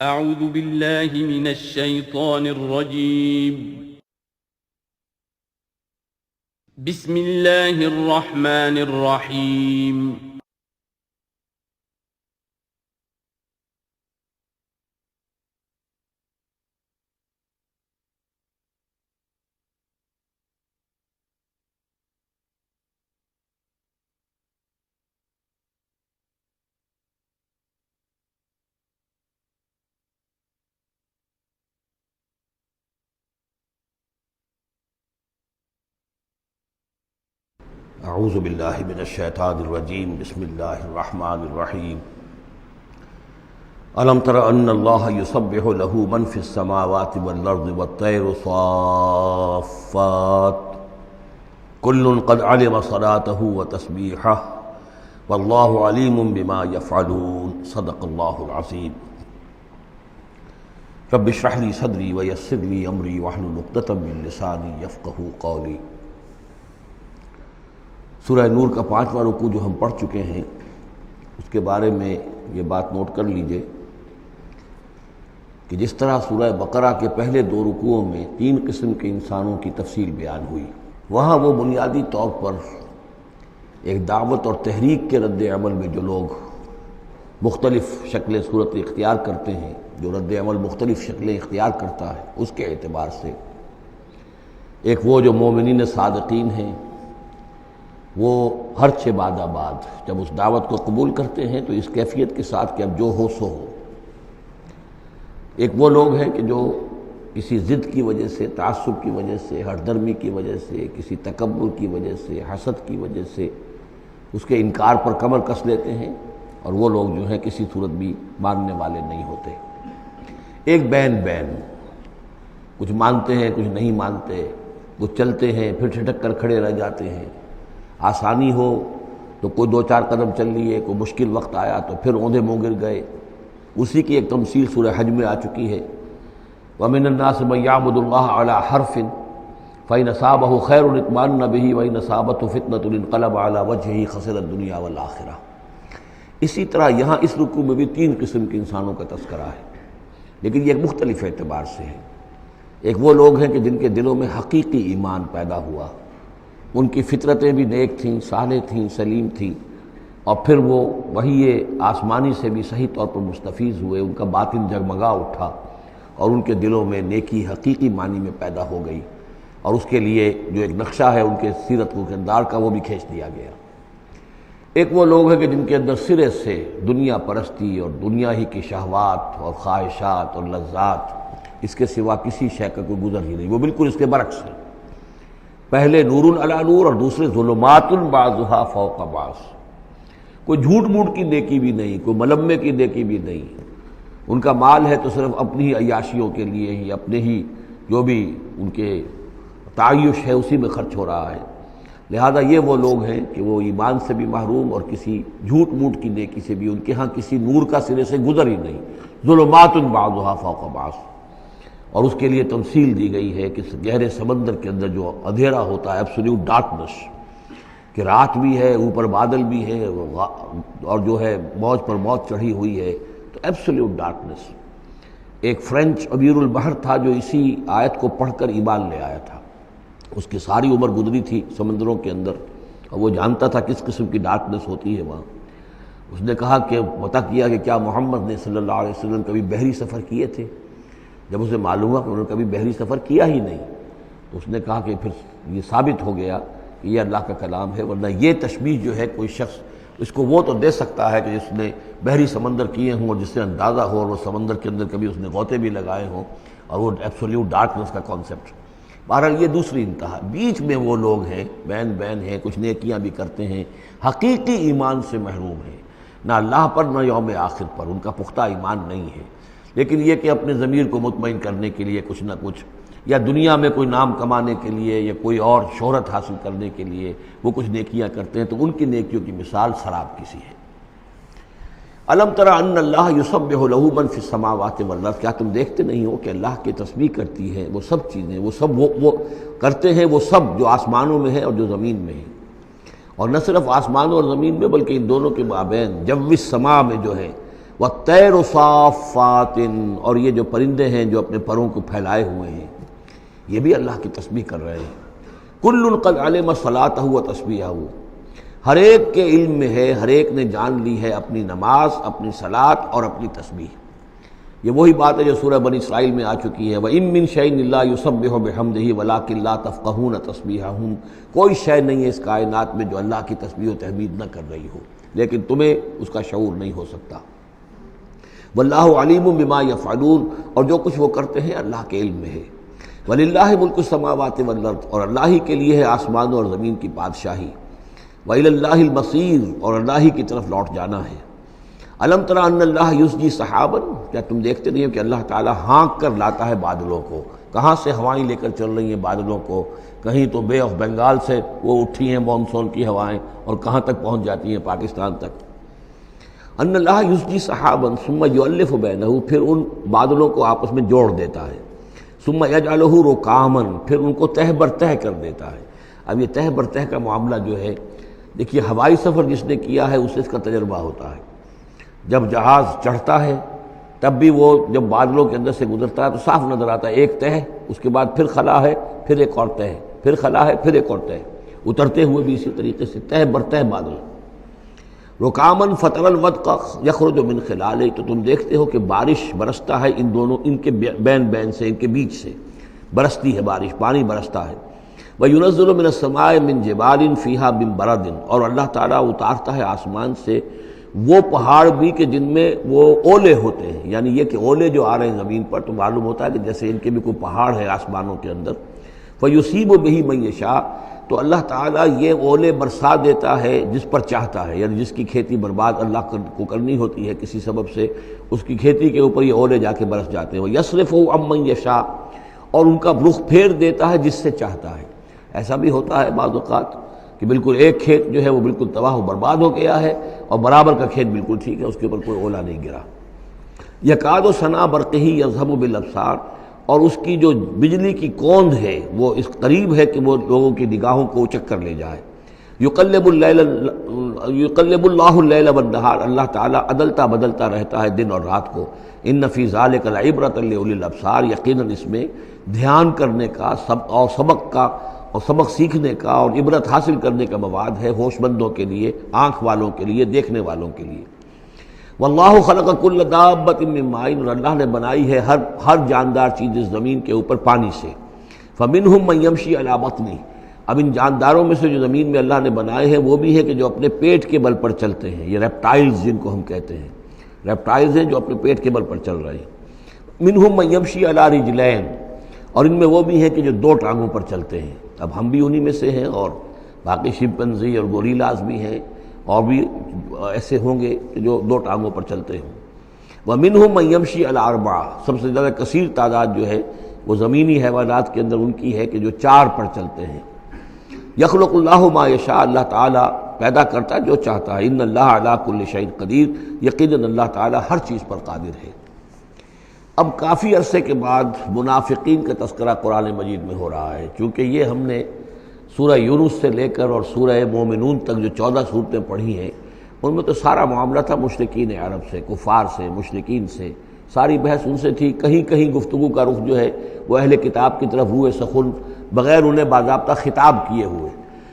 أعوذ بالله من الشيطان الرجيم. بسم الله الرحمن الرحيم. اعوذ باللہ من الشیطان الرجیم بسم اللہ الرحمن الرحیم الم تر ان اللہ یسبح له من فی السماوات والارض والطیر صافات کل قد علم صلاته وتسبیحہ واللہ علیم بما یفعلون صدق اللہ العظیم رب اشرح لی صدری ویسر لی امری واحلل عقدۃ من لسانی یفقہوا قولی۔ سورہ نور کا 5واں رکوع جو ہم پڑھ چکے ہیں اس کے بارے میں یہ بات نوٹ کر لیجئے کہ جس طرح سورہ بقرہ کے پہلے 2 رکوعوں میں 3 قسم کے انسانوں کی تفصیل بیان ہوئی، وہاں وہ بنیادی طور پر ایک دعوت اور تحریک کے رد عمل میں جو لوگ مختلف شکلیں صورت اختیار کرتے ہیں، جو رد عمل مختلف شکلیں اختیار کرتا ہے، اس کے اعتبار سے ایک وہ جو مومنین صادقین ہیں، وہ ہر 6 بعد آباد جب اس دعوت کو قبول کرتے ہیں تو اس کیفیت کے ساتھ کہ اب جو ہو سو ہو۔ ایک وہ لوگ ہیں کہ جو کسی ضد کی وجہ سے، تعصب کی وجہ سے، ہٹ درمی کی وجہ سے، کسی تکبر کی وجہ سے، حسد کی وجہ سے اس کے انکار پر کمر کس لیتے ہیں، اور وہ لوگ جو ہیں کسی صورت بھی ماننے والے نہیں ہوتے۔ ایک بین کچھ مانتے ہیں کچھ نہیں مانتے، کچھ چلتے ہیں پھر چھٹک کر کھڑے رہ جاتے ہیں، آسانی ہو تو کوئی 2-4 قدم چل لیے، کوئی مشکل وقت آیا تو پھر اوندھے منہ گر گئے۔ اسی کی ایک تمثیل سورہ حج میں آ چکی ہے، وَمِنَ النَّاسِ مَن يَعْبُدُ اللَّهَ عَلَى حَرْفٍ فَإِنْ أَصَابَهُ خَيْرٌ اطْمَأَنَّ بِهِ وَإِنْ أَصَابَتْهُ فِتْنَةٌ انقلب عَلَى وَجْهِهِ خَسِرَ الدُّنْيَا وَالْآخِرَةَ۔ اسی طرح یہاں اس رکوع میں بھی 3 قسم کے انسانوں کا تذکرہ ہے، لیکن یہ ایک مختلف اعتبار سے ہے۔ ایک وہ لوگ ہیں کہ جن کے دلوں میں حقیقی ایمان پیدا ہوا، ان کی فطرتیں بھی نیک تھیں، صالح تھیں، سلیم تھیں، اور پھر وہ وحی آسمانی سے بھی صحیح طور پر مستفیض ہوئے، ان کا باطن جگمگا اٹھا اور ان کے دلوں میں نیکی حقیقی معنی میں پیدا ہو گئی، اور اس کے لیے جو ایک نقشہ ہے ان کے سیرت و کردار کا وہ بھی کھینچ دیا گیا۔ ایک وہ لوگ ہیں کہ جن کے اندر سرے سے دنیا پرستی اور دنیا ہی کی شہوات اور خواہشات اور لذات، اس کے سوا کسی شے کا کوئی گزر ہی نہیں، وہ بالکل اس کے برعکس ہے۔ پہلے نور علی نور اور دوسرے ظلمات بعضها فوق بعض۔ کوئی جھوٹ موٹ کی نیکی بھی نہیں، کوئی ملمے کی نیکی بھی نہیں، ان کا مال ہے تو صرف اپنی ہی عیاشیوں کے لیے ہی، اپنے ہی جو بھی ان کے تعیش ہے اسی میں خرچ ہو رہا ہے۔ لہذا یہ وہ لوگ ہیں کہ وہ ایمان سے بھی محروم اور کسی جھوٹ موٹ کی نیکی سے بھی ان کے ہاں کسی نور کا سرے سے گزر ہی نہیں، ظلمات بعضها فوق بعض۔ اور اس کے لیے تمثیل دی گئی ہے کہ گہرے سمندر کے اندر جو اندھیرا ہوتا ہے، ایبسلیوٹ ڈارکنس، کہ رات بھی ہے، اوپر بادل بھی ہے، اور جو ہے موج پر موج چڑھی ہوئی ہے، تو ایبسلیوٹ ڈارکنس۔ ایک فرینچ امیر البحر تھا جو اسی آیت کو پڑھ کر ایمان لے آیا تھا، اس کی ساری عمر گزری تھی سمندروں کے اندر، اور وہ جانتا تھا کس قسم کی ڈارکنس ہوتی ہے وہاں۔ اس نے کہا کہ پتہ کیا کہ کیا محمد نے صلی اللہ علیہ وسلم کبھی بحری سفر کیے تھے؟ جب اسے معلوم ہوا کہ انہوں نے کبھی بحری سفر کیا ہی نہیں، تو اس نے کہا کہ پھر یہ ثابت ہو گیا کہ یہ اللہ کا کلام ہے، ورنہ یہ تشبیہ جو ہے کوئی شخص اس کو وہ تو دے سکتا ہے کہ جس نے بحری سمندر کیے ہوں اور جس سے اندازہ ہو، اور وہ سمندر کے اندر کبھی اس نے غوطے بھی لگائے ہوں، اور وہ ایبسلیوٹ ڈارکنس کا کانسیپٹ۔ بہرحال یہ دوسری انتہا۔ بیچ میں وہ لوگ ہیں، بین ہیں، کچھ نیکیاں بھی کرتے ہیں، حقیقی ایمان سے محروم ہیں، نہ اللہ پر نہ یوم آخر پر ان کا پختہ ایمان نہیں ہے، لیکن یہ کہ اپنے ضمیر کو مطمئن کرنے کے لیے کچھ نہ کچھ، یا دنیا میں کوئی نام کمانے کے لیے یا کوئی اور شہرت حاصل کرنے کے لیے وہ کچھ نیکیاں کرتے ہیں، تو ان کی نیکیوں کی مثال سراب کسی ہے۔ الم تر ان اللہ یسبح له من فی السماوات والارض، کیا تم دیکھتے نہیں ہو کہ اللہ کی تسبیح کرتی ہے وہ سب چیزیں، وہ سب وہ کرتے ہیں وہ سب جو آسمانوں میں ہے اور جو زمین میں ہے، اور نہ صرف آسمانوں اور زمین میں بلکہ ان دونوں کے مابین جو السماء میں جو ہے وَالطَّيْرُ صَافَّاتٍ، اور یہ جو پرندے ہیں جو اپنے پروں کو پھیلائے ہوئے ہیں یہ بھی اللہ کی تسبیح کر رہے ہیں۔ کُلٌّ قَدْ عَلِمَ صَلَاتَهُ وَتَسْبِيحَهُ، ہر ایک کے علم میں ہے، ہر ایک نے جان لی ہے اپنی نماز، اپنی صلاۃ اور اپنی تسبیح۔ یہ وہی بات ہے جو سورہ بنی اسرائیل میں آ چکی ہے، وَإِن مِّن شَيْءٍ إِلَّا يُسَبِّحُ بِحَمْدِهِ وَلَٰكِن لَّا تَفْقَهُونَ تَسْبِيحَهُمْ، کوئی شے نہیں ہے اس کائنات میں جو اللہ کی تسبیح و تحمید نہ کر رہی ہو، لیکن تمہیں اس کا شعور نہیں ہو سکتا۔ وَاللَّهُ عَلِيمٌ بِمَا يَفْعَلُونَ، اور جو کچھ وہ کرتے ہیں اللہ کے علم میں ہے۔ وَلِلَّهِ مُلْكُ السَّمَاوَاتِ وَالْأَرْضِ، اور اللہ ہی کے لیے ہے آسمانوں اور زمین کی بادشاہی۔ وَإِلَى اللَّهِ الْمَصِيرُ، اور اللہ ہی کی طرف لوٹ جانا ہے۔ الم تر ان اللہ یسجی سحابا، کیا تم دیکھتے نہیں ہو کہ اللہ تعالیٰ ہانک کر لاتا ہے بادلوں کو؟ کہاں سے ہوائیں لے کر چل رہی ہیں بادلوں کو؟ کہیں تو بے آف بنگال سے وہ اٹھی ہیں مانسون کی ہوائیں، اور کہاں تک پہنچ جاتی ہیں؟ پاکستان تک۔ ان اللہ یسجی سحابا ثم یؤلف بینہ، پھر ان بادلوں کو آپس میں جوڑ دیتا ہے۔ ثم یجعلہ رکاما، پھر ان کو تہ بر تہ کر دیتا ہے۔ اب یہ تہ بر تہ کا معاملہ جو ہے، دیکھیے ہوائی سفر جس نے کیا ہے اسے اس کا تجربہ ہوتا ہے۔ جب جہاز چڑھتا ہے تب بھی وہ جب بادلوں کے اندر سے گزرتا ہے تو صاف نظر آتا ہے ایک تہ، اس کے بعد پھر خلا ہے، پھر ایک اور تہ، پھر خلا ہے، پھر ایک اور تہ، اترتے ہوئے بھی اسی طریقے سے تہ بر تہ بادل۔ رکامن فتر الودق یخرج من خلالہ، تو تم دیکھتے ہو کہ بارش برستا ہے ان دونوں، ان کے بین سے، ان کے بیچ سے برستی ہے بارش، پانی برستا ہے۔ وَيُنَزِّلُ مِنَ السَّمَاءِ مِن جِبَالٍ فِيهَا مِن بَرَدٍ، اور اللہ تعالیٰ اتارتا ہے آسمان سے وہ پہاڑ بھی کہ جن میں وہ اولے ہوتے ہیں، یعنی یہ کہ اولے جو آ رہے ہیں زمین پر تو معلوم ہوتا ہے کہ جیسے ان کے بھی کوئی پہاڑ ہے آسمانوں کے اندر۔ فَيُصِيبُ بِهِ مَن يَشَاءُ، تو اللہ تعالیٰ یہ اولے برسا دیتا ہے جس پر چاہتا ہے، یعنی جس کی کھیتی برباد اللہ کو کرنی ہوتی ہے کسی سبب سے، اس کی کھیتی کے اوپر یہ اولے جا کے برس جاتے ہیں۔ وَيَصْرِفُهُ عَن مَن يَشَاءُ، اور ان کا رخ پھیر دیتا ہے جس سے چاہتا ہے۔ ایسا بھی ہوتا ہے بعض اوقات کہ بالکل ایک کھیت جو ہے وہ بالکل تباہ و برباد ہو گیا ہے اور برابر کا کھیت بالکل ٹھیک ہے، اس کے اوپر کوئی اولا نہیں گرا۔ یکاد سنا برقہ یذہب بالابصار، اور اس کی جو بجلی کی کوند ہے وہ اس قریب ہے کہ وہ لوگوں کی نگاہوں کو اچک کر لے جائے۔ یقلب اللہ اللیل والنہار، اللہ تعالیٰ عدلتا بدلتا رہتا ہے دن اور رات کو۔ ان فی ذلک لعبرۃ لاولی الابصار، یقیناً اس میں دھیان کرنے کا اور سبق سیکھنے کا اور عبرت حاصل کرنے کا مواد ہے ہوش مندوں کے لیے، آنکھ والوں کے لیے، دیکھنے والوں کے لیے۔ واللہ خلق کل دابۃ من ماء، اور اللہ نے بنائی ہے ہر جاندار چیز اس زمین کے اوپر پانی سے۔ فمنہم من یمشی علی بطنہ، اب ان جانداروں میں سے جو زمین میں اللہ نے بنائے ہیں وہ بھی ہے کہ جو اپنے پیٹ کے بل پر چلتے ہیں، یہ ریپٹائلز جن کو ہم کہتے ہیں، ریپٹائلز ہیں جو اپنے پیٹ کے بل پر چل رہے ہیں۔ منہم من یمشی علی رجلین، اور ان میں وہ بھی ہیں کہ جو دو ٹانگوں پر چلتے ہیں۔ اب ہم بھی انہی میں سے ہیں، اور باقی شمپنزی اور گوریلاز بھی ہیں، اور بھی ایسے ہوں گے کہ جو دو ٹانگوں پر چلتے ہوں۔ وَمِنْهُمْ مَنْ يَمْشِي عَلَىٰ أَرْبَعٍ، سب سے زیادہ کثیر تعداد جو ہے وہ زمینی حیوانات کے اندر ان کی ہے کہ جو چار پر چلتے ہیں۔ یخلق اللہ ما یشاء، اللہ تعالیٰ پیدا کرتا جو چاہتا ہے۔ ان اللہ علی کل شیء قدیر، یقیناً اللہ تعالیٰ ہر چیز پر قادر ہے۔ اب کافی عرصے کے بعد منافقین کا تذکرہ قرآن مجید میں ہو رہا ہے، چونکہ یہ ہم نے سورہ یونس سے لے کر اور سورہ مومنون تک جو 14 صورتیں پڑھی ہیں ان میں تو سارا معاملہ تھا مشرکین عرب سے، کفار سے، مشرکین سے، ساری بحث ان سے تھی۔ کہیں کہیں گفتگو کا رخ جو ہے وہ اہل کتاب کی طرف روئے سخن، بغیر انہیں باضابطہ خطاب کیے ہوئے،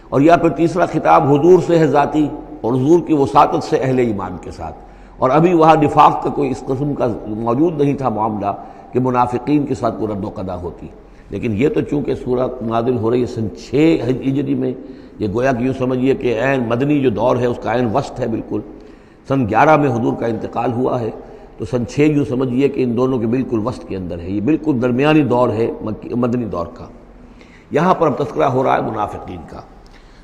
اور یا پھر تیسرا خطاب حضور سے ہے ذاتی، اور حضور کی وساطت سے اہل ایمان کے ساتھ، اور ابھی وہاں نفاق کا کوئی اس قسم کا موجود نہیں تھا معاملہ کہ منافقین کے ساتھ کوئی رد و قضا ہوتی۔ لیکن یہ تو چونکہ سورت نازل ہو رہی ہے سن 6 ہجری میں، یہ گویا کہ یوں سمجھیے کہ عین مدنی جو دور ہے اس کا عین وسط ہے، بالکل سن 11 میں حضور کا انتقال ہوا ہے، تو سن 6 یوں سمجھیے کہ ان دونوں کے بالکل وسط کے اندر ہے، یہ بالکل درمیانی دور ہے مدنی دور کا۔ یہاں پر اب تذکرہ ہو رہا ہے منافقین کا۔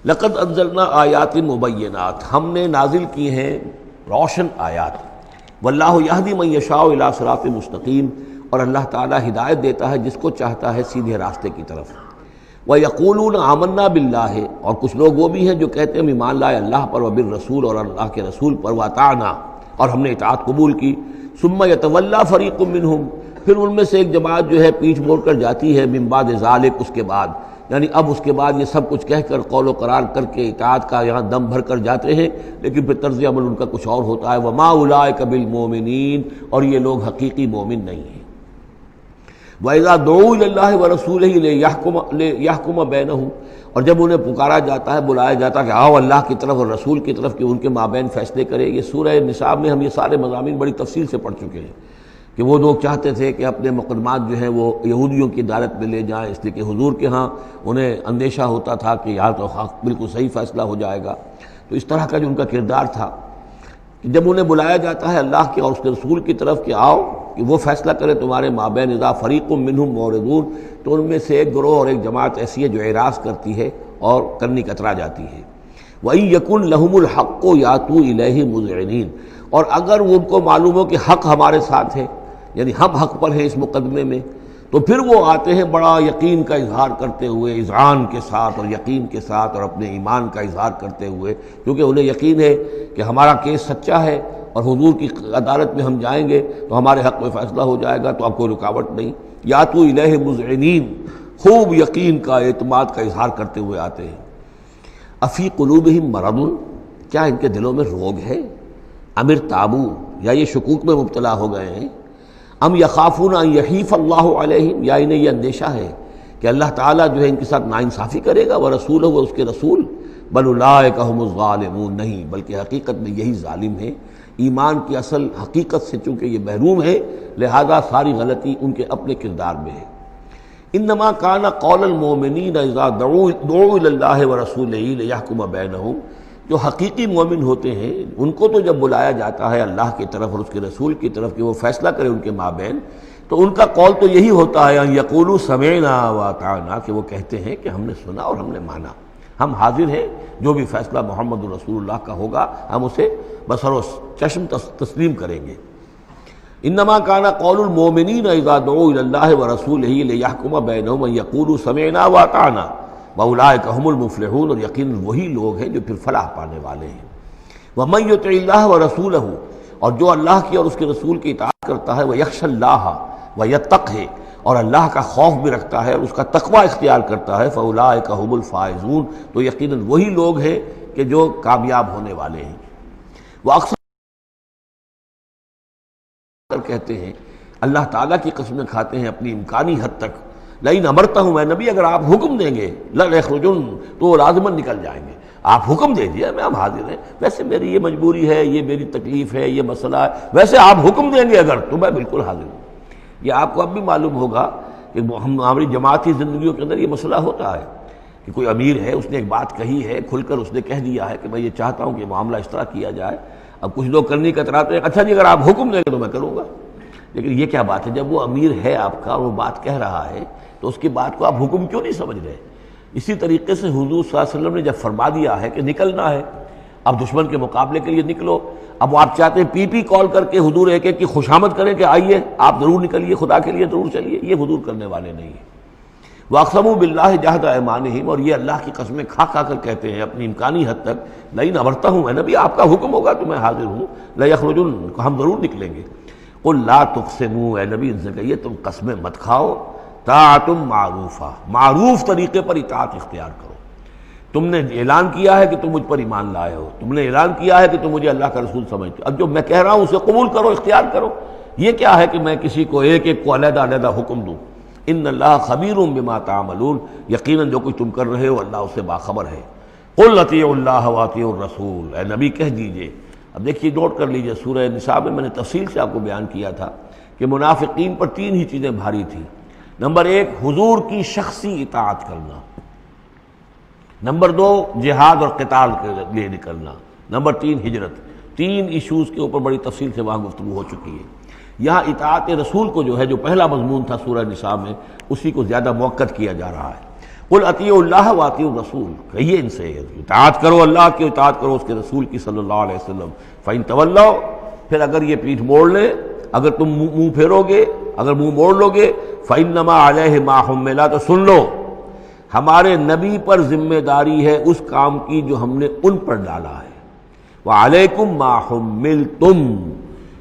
لقد انزلنا آیات مبینات، ہم نے نازل کی ہیں روشن آیات۔ واللہ یہدی من یشاء الی صراط مستقیم، اور اللہ تعالیٰ ہدایت دیتا ہے جس کو چاہتا ہے سیدھے راستے کی طرف۔ وَيَقُولُونَ آمَنَّا بِاللَّهِ، اور کچھ لوگ وہ بھی ہیں جو کہتے ہیں ایمان لائے اللہ پر، وبالرسول، اور اللہ کے رسول پر، وَأَطَعْنَا، اور ہم نے اطاعت قبول کی۔ ثُمَّ يَتَوَلَّىٰ فَرِيقٌ مِّنْهُمْ، پھر ان میں سے ایک جماعت جو ہے پیٹھ موڑ کر جاتی ہے، من بعد ذالک، اس کے بعد، یعنی اب اس کے بعد یہ سب کچھ کہہ کر قول و قرار کر کے اطاعت کا یہاں دم بھر کر جاتے ہیں، لیکن پھر طرز عمل ان کا کچھ اور ہوتا ہے۔ وما اولئک بالمؤمنین، اور یہ لوگ حقیقی مومن نہیں ہیں۔ وَإِذَا دُعُوا إِلَى اللَّهِ وَرَسُولِهِ لِيَحْكُمَ بَيْنَهُمْ، اور جب انہیں پکارا جاتا ہے، بلایا جاتا ہے کہ آؤ اللہ کی طرف اور رسول کی طرف کہ ان کے مابین فیصلے کرے۔ یہ سورہ نساء میں ہم یہ سارے مضامین بڑی تفصیل سے پڑھ چکے ہیں کہ وہ لوگ چاہتے تھے کہ اپنے مقدمات جو ہیں وہ یہودیوں کی عدالت میں لے جائیں، اس لیے کہ حضور کے ہاں انہیں اندیشہ ہوتا تھا کہ یہاں تو حق بالکل صحیح فیصلہ ہو جائے گا۔ تو اس طرح کا جو ان کا کردار تھا کہ جب انہیں بلایا جاتا ہے اللہ کے اور اس کے رسول کی طرف کہ آؤ کہ وہ فیصلہ کرے تمہارے مابین، اذا فریق منہم معرضون، تو ان میں سے ایک گروہ اور ایک جماعت ایسی ہے جو اعراض کرتی ہے اور کرنی کترا جاتی ہے۔ وَإِن يَكُن لَهُمُ الْحَقُّ يَأْتُوا إِلَيْهِ مُذْعِنِينَ، اور اگر ان کو معلوم ہو کہ حق ہمارے ساتھ ہے، یعنی ہم حق پر ہیں اس مقدمے میں، تو پھر وہ آتے ہیں بڑا یقین کا اظہار کرتے ہوئے، اذعان کے ساتھ اور یقین کے ساتھ اور اپنے ایمان کا اظہار کرتے ہوئے، کیونکہ انہیں یقین ہے کہ ہمارا کیس سچا ہے اور حضور کی عدالت میں ہم جائیں گے تو ہمارے حق میں فیصلہ ہو جائے گا، تو اب کوئی رکاوٹ نہیں۔ یاتوا الیہ مذعنین، خوب یقین کا اعتماد کا اظہار کرتے ہوئے آتے ہیں۔ افی قلوبہم مرض، کیا ان کے دلوں میں روگ ہے؟ ام ارتابوا، یا یہ شکوک میں مبتلا ہو گئے ہیں؟ ام یخافون ان یحیف اللہ علیہم، یا انہیں یہ اندیشہ ہے کہ اللہ تعالیٰ جو ہے ان کے ساتھ ناانصافی کرے گا، ورسولہ، وہ اس کے رسول، بل اولئک هم الظالمون، نہیں بلکہ حقیقت میں یہی ظالم ہیں۔ ایمان کی اصل حقیقت سے چونکہ یہ محروم ہے، لہذا ساری غلطی ان کے اپنے کردار میں ہے۔ انما کان قول المؤمنین اذا دعوا الی اللہ ورسولہ لیحکم بینہم، جو حقیقی مومن ہوتے ہیں ان کو تو جب بلایا جاتا ہے اللہ کی طرف اور اس کے رسول کی طرف کہ وہ فیصلہ کرے ان کے مابین، تو ان کا قول تو یہی ہوتا ہے ان یقولوا سمعنا واطعنا، کہ وہ کہتے ہیں کہ ہم نے سنا اور ہم نے مانا، ہم حاضر ہیں، جو بھی فیصلہ محمد رسول اللہ کا ہوگا ہم اسے بصر و چشم تسلیم کریں گے۔ انما کان قول المؤمنین اذا دعوا الی اللہ ورسولہ لیحکم بینہم ان یقولوا سمعنا واطعنا واولئک هم المفلحون، اور یقیناً وہی لوگ ہیں جو پھر فلاح پانے والے ہیں۔ ومن یطع اللہ ورسولہ، اور جو اللہ کی اور اس کے رسول کی اطاعت کرتا ہے، ویخشى اللہ ویتقہ، اور اللہ کا خوف بھی رکھتا ہے اور اس کا تقوی اختیار کرتا ہے، فاولئک هم الفائزون، تو یقیناً وہی لوگ ہیں کہ جو کامیاب ہونے والے ہیں۔ وہ اکثر کہتے ہیں، اللہ تعالیٰ کی قسمیں کھاتے ہیں اپنی امکانی حد تک، لئن امرتہم، اے نبی اگر آپ حکم دیں گے، لَيَخْرُجُنَّ، تو وہ لازماً نکل جائیں گے۔ آپ حکم دے دیا میں ہم حاضر ہیں، ویسے میری یہ مجبوری ہے، یہ میری تکلیف ہے، یہ مسئلہ ہے، ویسے آپ حکم دیں گے اگر تو میں بالکل حاضر ہوں۔ یہ آپ کو اب بھی معلوم ہوگا کہ ہماری جماعتی زندگیوں کے اندر یہ مسئلہ ہوتا ہے کہ کوئی امیر ہے، اس نے ایک بات کہی ہے، کھل کر اس نے کہہ دیا ہے کہ میں یہ چاہتا ہوں کہ معاملہ اس طرح کیا جائے۔ اب کچھ لوگ کرنے کا اتراتے ہیں، اچھا جی اگر آپ حکم دیں گے تو میں کروں گا۔ لیکن یہ کیا بات ہے، جب وہ امیر ہے آپ کا اور وہ بات کہہ رہا ہے تو اس کی بات کو آپ حکم کیوں نہیں سمجھ رہے؟ اسی طریقے سے حضور صلی اللہ علیہ وسلم نے جب فرما دیا ہے کہ نکلنا ہے، اب دشمن کے مقابلے کے لیے نکلو، اب وہ آپ چاہتے ہیں پی کال کر کے حضور ایک ایک کی خوشامد کریں کہ آئیے آپ ضرور نکلیے، خدا کے لیے ضرور چلیے، یہ حضور کرنے والے نہیں ہیں۔ وَأَقْسَمُوا بِاللَّهِ جَهْدَ أَيْمَانِهِمْ، اور یہ اللہ کی قسمیں کھا کھا کر کہتے ہیں اپنی امکانی حد تک، لئن امرتہم، اے نبی آپ کا حکم ہوگا تو میں حاضر ہوں، لَيَخْرُجُنَّ، ہم ضرور نکلیں گے۔ قُلْ لَا تُقْسِمُوا، اے نبی ان سے کہیے تم قسمیں مت کھاؤ، طاعۃ معروفہ، معروف طریقے پر اطاعت اختیار کرو۔ تم نے اعلان کیا ہے کہ تم مجھ پر ایمان لائے ہو، تم نے اعلان کیا ہے کہ تم مجھے اللہ کا رسول سمجھتے ہو، اب جو میں کہہ رہا ہوں اسے قبول کرو، اختیار کرو۔ یہ کیا ہے کہ میں کسی کو ایک ایک کو علیحدہ علیحدہ حکم دوں؟ ان اللہ خبیر بما تعملون، یقیناً جو کچھ تم کر رہے ہو اللہ اس سے باخبر ہے۔ قل اطیعوا اللہ واطیعوا الرسول، اے نبی کہہ دیجئے۔ اب دیکھیے نوٹ کر لیجئے، سورہ نساء میں نے تفصیل سے آپ کو بیان کیا تھا کہ منافقین پر تین ہی چیزیں بھاری تھیں۔ نمبر ایک، حضور کی شخصی اطاعت کرنا، نمبر دو، جہاد اور قتال کے لیے نکلنا، نمبر تین، ہجرت۔ تین ایشوز کے اوپر بڑی تفصیل سے وہاں گفتگو ہو چکی ہے۔ یہاں اطاعت رسول کو جو ہے، جو پہلا مضمون تھا سورہ نساء میں، اسی کو زیادہ موقت کیا جا رہا ہے۔ قل اطیعوا اللہ واطیعوا الرسول، کہیے ان سے اطاعت کرو، اللہ کی اطاعت کرو، اس کے رسول کی صلی اللہ علیہ وسلم۔ فإن تولوا، پھر اگر یہ پیٹھ موڑ لیں، اگر تم منہ پھیرو گے، اگر منہ موڑ لو گے، فإنما علیہ ما حمل، تو سن لو ہمارے نبی پر ذمہ داری ہے اس کام کی جو ہم نے ان پر ڈالا ہے۔ وعلیکم ما حملتم،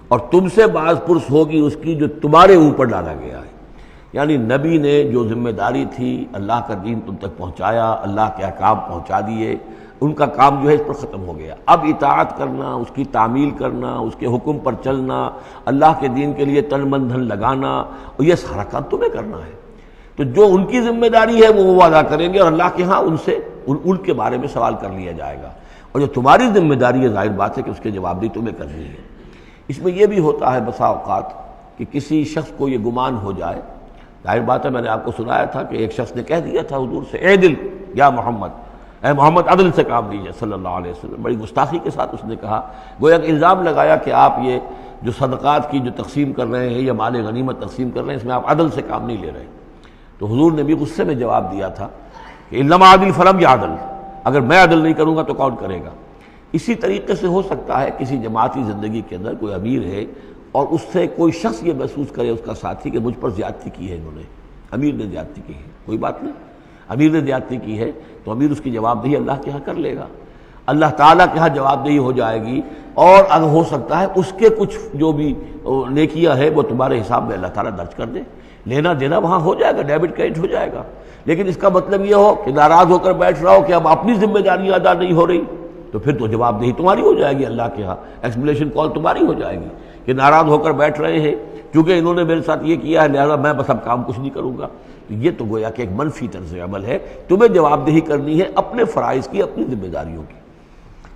اور تم سے باز پرس ہوگی اس کی جو تمہارے اوپر ڈالا گیا ہے۔ یعنی نبی نے جو ذمہ داری تھی اللہ کا دین تم تک پہنچایا، اللہ کے احکام پہنچا دیے، ان کا کام جو ہے اس پر ختم ہو گیا۔ اب اطاعت کرنا، اس کی تعمیل کرنا، اس کے حکم پر چلنا، اللہ کے دین کے لیے تن من دھن لگانا، اور یہ سارا کام تمہیں کرنا ہے۔ تو جو ان کی ذمہ داری ہے وہ ادا کریں گے، اور اللہ کے ہاں ان سے ان کے بارے میں سوال کر لیا جائے گا، اور جو تمہاری ذمہ داری ہے ظاہر بات ہے کہ اس کے جواب بھی تمہیں کرنی ہے۔ اس میں یہ بھی ہوتا ہے بسا اوقات کہ کسی شخص کو یہ گمان ہو جائے، ظاہر بات ہے میں نے آپ کو سنایا تھا کہ ایک شخص نے کہہ دیا تھا حضور سے، اے دل یا محمد، اے محمد عدل سے کام لیجیے صلی اللہ علیہ وسلم۔ بڑی گستاخی کے ساتھ اس نے کہا، گویا کہ الزام لگایا کہ آپ یہ جو صدقات کی جو تقسیم کر رہے ہیں یا مال غنیمت تقسیم کر رہے ہیں، اس میں آپ عدل سے کام نہیں لے رہے۔ تو حضور نے بھی غصے میں جواب دیا تھا کہ انما عدل فلم یا عدل، اگر میں عدل نہیں کروں گا تو کون کرے گا۔ اسی طریقے سے ہو سکتا ہے کسی جماعتی زندگی کے اندر کوئی امیر ہے اور اس سے کوئی شخص یہ محسوس کرے، اس کا ساتھی، کہ مجھ پر زیادتی کی ہے انہوں نے، امیر نے زیادتی کی ہے، کوئی بات نہیں، امیر نے زیادتی کی ہے تو امیر اس کی جواب دہی اللہ کے ہاں کر لے گا، اللہ تعالیٰ کے ہاں جواب دہی ہو جائے گی، اور اگر ہو سکتا ہے اس کے کچھ جو بھی نیکیاں ہے وہ تمہارے حساب میں اللہ تعالیٰ درج کر دے، لینا دینا وہاں ہو جائے گا، ڈیبٹ کریڈٹ ہو جائے گا۔ لیکن اس کا مطلب یہ ہو کہ ناراض ہو کر بیٹھ رہا ہو کہ اب اپنی ذمہ داریاں ادا نہیں ہو رہی، تو پھر تو جواب دہی تمہاری ہو جائے گی اللہ کے ہاں، ایکسپلیشن کال تمہاری ہو جائے گی کہ ناراض ہو کر بیٹھ رہے ہیں کیونکہ انہوں نے میرے ساتھ یہ کیا ہے، لہذا میں بس اب کام کچھ نہیں کروں گا۔ یہ تو گویا کہ ایک منفی طرز عمل ہے، تمہیں جواب دہی کرنی ہے اپنے فرائض کی، اپنی ذمہ داریوں کی۔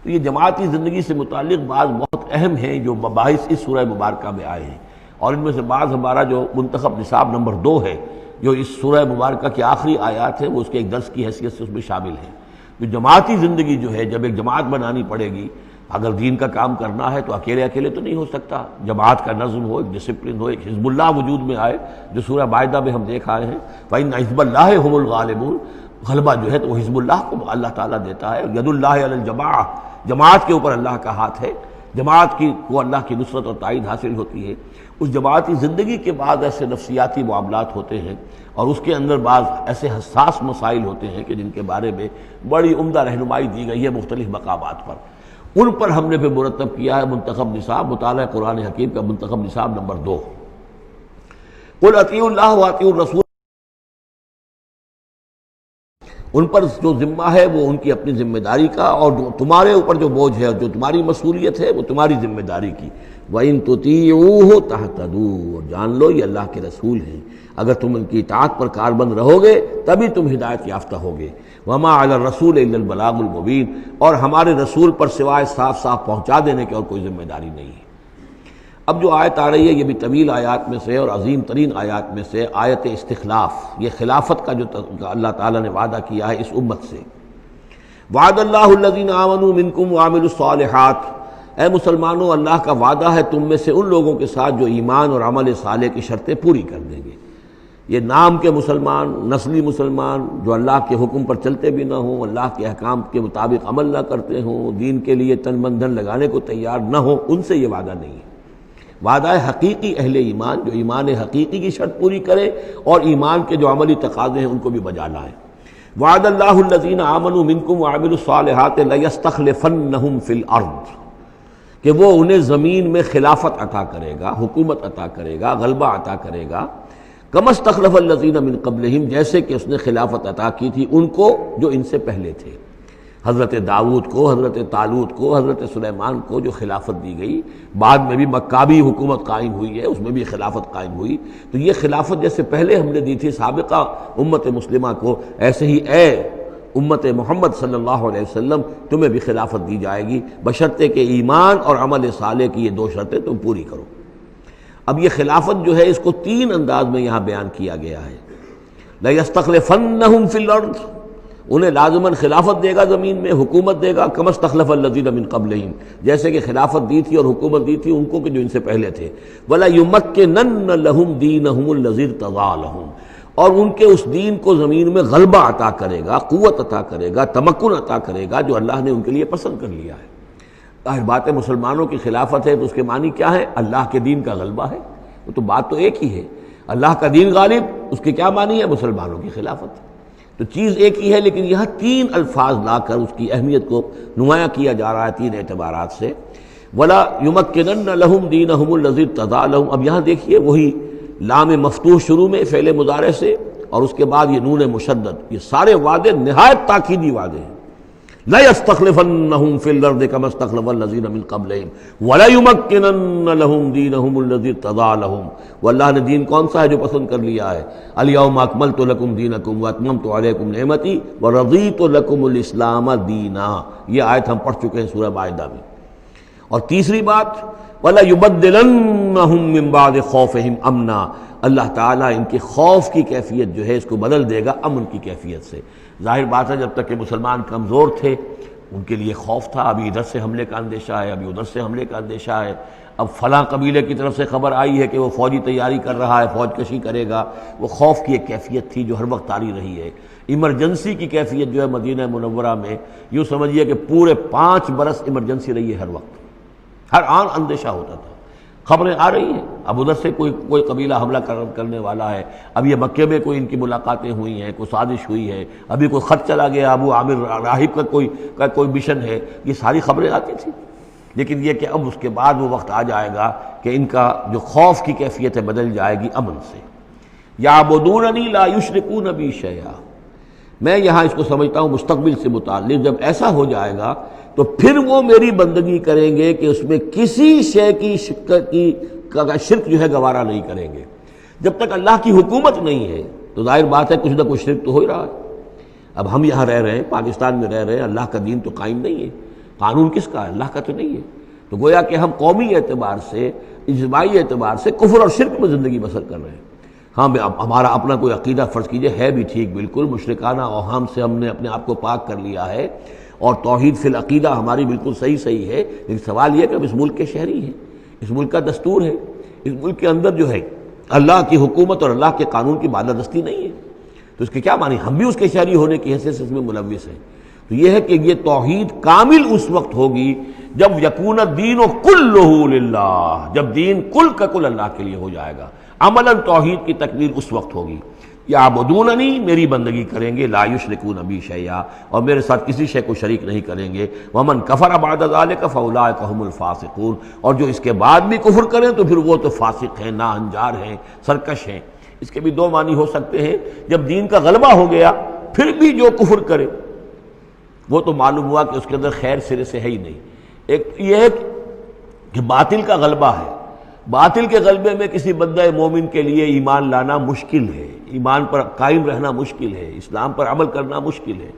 تو یہ جماعتی زندگی سے متعلق بعض بہت اہم ہیں جو مباحث اس سورہ مبارکہ میں آئے ہیں، اور ان میں سے بعض ہمارا جو منتخب نصاب نمبر 2 ہے، جو اس سورہ مبارکہ کی آخری آیات ہیں، وہ اس کے ایک درس کی حیثیت سے اس میں شامل ہیں۔ جو جماعتی زندگی جو ہے، جب ایک جماعت بنانی پڑے گی، اگر دین کا کام کرنا ہے تو اکیلے اکیلے تو نہیں ہو سکتا، جماعت کا نظم ہو، ایک ڈسپلن ہو، ایک حزب اللہ وجود میں آئے، جو سورہ مائدہ میں ہم دیکھ آئے ہیں، فَإِنَّ حِزْبَ اللَّهِ هُمُ الْغَالِبُونَ، غلبہ جو ہے تو وہ حزب اللہ کو اللہ تعالیٰ دیتا ہے، ید اللہ علی الجماعہ، جماعت کے اوپر اللہ کا ہاتھ ہے، جماعت کی کو اللہ کی نصرت اور تائید حاصل ہوتی ہے۔ اس جماعتی زندگی کے بعد ایسے نفسیاتی معاملات ہوتے ہیں، اور اس کے اندر بعض ایسے حساس مسائل ہوتے ہیں کہ جن کے بارے میں بڑی عمدہ رہنمائی دی گئی ہے مختلف مقامات پر، ان پر ہم نے پھر مرتب کیا ہے منتخب نصاب، مطالعہ قرآن حکیم کا منتخب نصاب نمبر 2۔ قل اطیعوا اللہ واطیعوا الرسول، ان پر جو ذمہ ہے وہ ان کی اپنی ذمہ داری کا، اور تمہارے اوپر جو بوجھ ہے اور جو تمہاری مسئولیت ہے وہ تمہاری ذمہ داری کی۔ وَإِن تُطِيعُوهُ تَهْتَدُوا، اور جان لو یہ اللہ کے رسول ہیں، اگر تم ان کی اطاعت پر کاربند رہو گے تبھی تم ہدایت یافتہ ہوگے۔ وَمَا عَلَى الرَّسُولِ إِلَّا الْبَلَاغُ الْمُبِينُ، اور ہمارے رسول پر سوائے صاف صاف پہنچا دینے کے اور کوئی ذمہ داری نہیں ہے۔ اب جو آیت آ رہی ہے یہ بھی طویل آیات میں سے اور عظیم ترین آیات میں سے آیت استخلاف، یہ خلافت کا جو اللہ تعالیٰ نے وعدہ کیا ہے اس امت سے۔ وعد اللہ الذین آمنوا منکم وعملوا الصالحات، اے مسلمانوں اللہ کا وعدہ ہے تم میں سے ان لوگوں کے ساتھ جو ایمان اور عمل صالح کی شرطیں پوری کر دیں گے۔ یہ نام کے مسلمان، نسلی مسلمان، جو اللہ کے حکم پر چلتے بھی نہ ہوں، اللہ کے احکام کے مطابق عمل نہ کرتے ہوں، دین کے لیے تن من دھن لگانے کو تیار نہ ہوں، ان سے یہ وعدہ نہیں ہے۔ وعدہ حقیقی اہل ایمان، جو ایمان حقیقی کی شرط پوری کرے اور ایمان کے جو عملی تقاضے ہیں ان کو بھی بجا لائے۔ وعد اللہ الذین آمنوا منکم وعملوا الصالحات لیستخلفنہم فی الارض، کہ وہ انہیں زمین میں خلافت عطا کرے گا، حکومت عطا کرے گا، غلبہ عطا کرے گا، کما استخلف الذین من قبلہم، جیسے کہ اس نے خلافت عطا کی تھی ان کو جو ان سے پہلے تھے۔ حضرت داؤد کو، حضرت طالوت کو، حضرت سلیمان کو جو خلافت دی گئی، بعد میں بھی مکابی حکومت قائم ہوئی ہے، اس میں بھی خلافت قائم ہوئی، تو یہ خلافت جیسے پہلے ہم نے دی تھی سابقہ امت مسلمہ کو، ایسے ہی اے امت محمد صلی اللہ علیہ وسلم تمہیں بھی خلافت دی جائے گی، بشرطے کہ ایمان اور عمل صالح کی یہ 2 شرطیں تم پوری کرو۔ اب یہ خلافت جو ہے اس کو 3 انداز میں یہاں بیان کیا گیا ہے۔ لَيَسْتَخْلِفَنَّهُمْ فِي الْأَرْضِ، انہیں لازماً خلافت دے گا زمین میں، حکومت دے گا، کما استخلف الذین من قبلہم، جیسے کہ خلافت دی تھی اور حکومت دی تھی ان کو کہ جو ان سے پہلے تھے۔ وَلَيُمَكِّنَنَّ لَهُمْ دِينَهُمُ الَّذِي ارْتَضَىٰ لَهُمْ، اور ان کے اس دین کو زمین میں غلبہ عطا کرے گا، قوت عطا کرے گا، تمکن عطا کرے گا جو اللہ نے ان کے لیے پسند کر لیا ہے۔ ظاہر بات ہے مسلمانوں کی خلافت ہے تو اس کے معنی کیا ہے؟ اللہ کے دین کا غلبہ ہے، وہ تو بات تو ایک ہی ہے، اللہ کا دین غالب، اس کے کیا معنی ہے؟ مسلمانوں کی خلافت۔ تو چیز ایک ہی ہے، لیکن یہاں 3 الفاظ لا کر اس کی اہمیت کو نمایاں کیا جا رہا ہے 3 اعتبارات سے۔ وَلَا يُمَكِّنَنَّ لَهُمْ دِينَهُمُ الَّذِي ارْتَضَىٰ لَهُمْ، اب یہاں دیکھیے وہی لام مفتوح شروع میں فعل مضارع سے، اور اس کے بعد یہ نون مشدد، یہ سارے وعدے نہایت تاکیدی وعدے ہیں۔ لَيَسْتَخْلِفَنَّهُمْ فِي الْأَرْضِ كَمَا اسْتَخْلَفَ الَّذِينَ مِن قَبْلِهِمْ وَلَيُمَكِّنَنَّ لَهُمْ دِينَهُمُ الَّذِي ارْتَضَىٰ لَهُمْ، واللہ نے دین کون سا ہے جو پسند کر لیا ہے؟ الْيَوْمَ أَكْمَلْتُ لَكُمْ دِينَكُمْ وَأَتْمَمْتُ عَلَيْكُمْ نِعْمَتِي وَرَضِيتُ لَكُمُ الْإِسْلَامَ دِينًا، یہ آیت ہم پڑھ چکے ہیں سورہ مائدہ میں۔ اور تیسری بات وَلَيُبَدِّلَنَّهُم مِّن بَعْدِ خَوْفِهِمْ أَمْنًا، اللہ تعالیٰ ان کے خوف کی کیفیت جو ہے اس کو بدل دے گا امن کی کیفیت سے۔ ظاہر بات ہے جب تک کہ مسلمان کمزور تھے ان کے لیے خوف تھا، ابھی ادھر سے حملے کا اندیشہ ہے، ابھی ادھر سے حملے کا اندیشہ ہے، اب فلاں قبیلے کی طرف سے خبر آئی ہے کہ وہ فوجی تیاری کر رہا ہے، فوج کشی کرے گا۔ وہ خوف کی ایک کیفیت تھی جو ہر وقت طاری رہی ہے۔ ایمرجنسی کی کیفیت جو ہے مدینہ منورہ میں، یوں سمجھیے کہ پورے 5 برس ایمرجنسی رہی ہے، ہر وقت ہر آن اندیشہ ہوتا تھا، خبریں آ رہی ہیں اب ادھر سے کوئی قبیلہ حملہ کرنے والا ہے، اب یہ مکے میں کوئی ان کی ملاقاتیں ہوئی ہیں، کوئی سازش ہوئی ہے، ابھی کوئی خط چلا گیا ابو عامر راہب کا کوئی مشن ہے، یہ ساری خبریں آتی تھیں۔ لیکن یہ کہ اب اس کے بعد وہ وقت آ جائے گا کہ ان کا جو خوف کی کیفیت ہے بدل جائے گی امن سے۔ یعبدوننی لا یشرکون بی شیئا، میں یہاں اس کو سمجھتا ہوں مستقبل سے متعلق، جب ایسا ہو جائے گا تو پھر وہ میری بندگی کریں گے کہ اس میں کسی شے کی شرک جو ہے گوارا نہیں کریں گے۔ جب تک اللہ کی حکومت نہیں ہے تو ظاہر بات ہے کچھ نہ کچھ شرک تو ہو ہی رہا ہے۔ اب ہم یہاں رہ رہے ہیں، پاکستان میں رہ رہے ہیں، اللہ کا دین تو قائم نہیں ہے، قانون کس کا ہے؟ اللہ کا تو نہیں ہے۔ تو گویا کہ ہم قومی اعتبار سے، اجتماعی اعتبار سے کفر اور شرک میں زندگی بسر کر رہے ہیں۔ ہاں ہمارا اپنا کوئی عقیدہ فرض کیجئے ہے بھی ٹھیک، بالکل مشرکانہ اوہام سے ہم نے اپنے آپ کو پاک کر لیا ہے، اور توحید فی العقیدہ ہماری بالکل صحیح ہے، لیکن سوال یہ ہے کہ ہم اس ملک کے شہری ہیں، اس ملک کا دستور ہے، اس ملک کے اندر جو ہے اللہ کی حکومت اور اللہ کے قانون کی بالادستی نہیں ہے، تو اس کے کیا معنی؟ ہم بھی اس کے شہری ہونے کی حیثیت سے اس میں ملوث ہیں۔ تو یہ ہے کہ یہ توحید کامل اس وقت ہوگی جب یکون الدین کلہ للہ، جب دین کل کا کل اللہ کے لیے ہو جائے گا۔ عملاً توحید کی تکمیل اس وقت ہوگی۔ یعبدوننی، میری بندگی کریں گے، لا یشرکون بی شیئا، اور میرے ساتھ کسی شے کو شریک نہیں کریں گے۔ ومن کفر بعد ذلک فاولئک هم الفاسقون، اور جو اس کے بعد بھی کفر کریں تو پھر وہ تو فاسق ہیں، ناہنجار ہیں، سرکش ہیں۔ اس کے بھی دو معنی ہو سکتے ہیں، جب دین کا غلبہ ہو گیا پھر بھی جو کفر کرے وہ تو معلوم ہوا کہ اس کے اندر خیر سرے سے ہے ہی نہیں۔ ایک یہ ہے کہ باطل کا غلبہ ہے، باطل کے غلبے میں کسی بندہ مومن کے لیے ایمان لانا مشکل ہے، ایمان پر قائم رہنا مشکل ہے، اسلام پر عمل کرنا مشکل ہے۔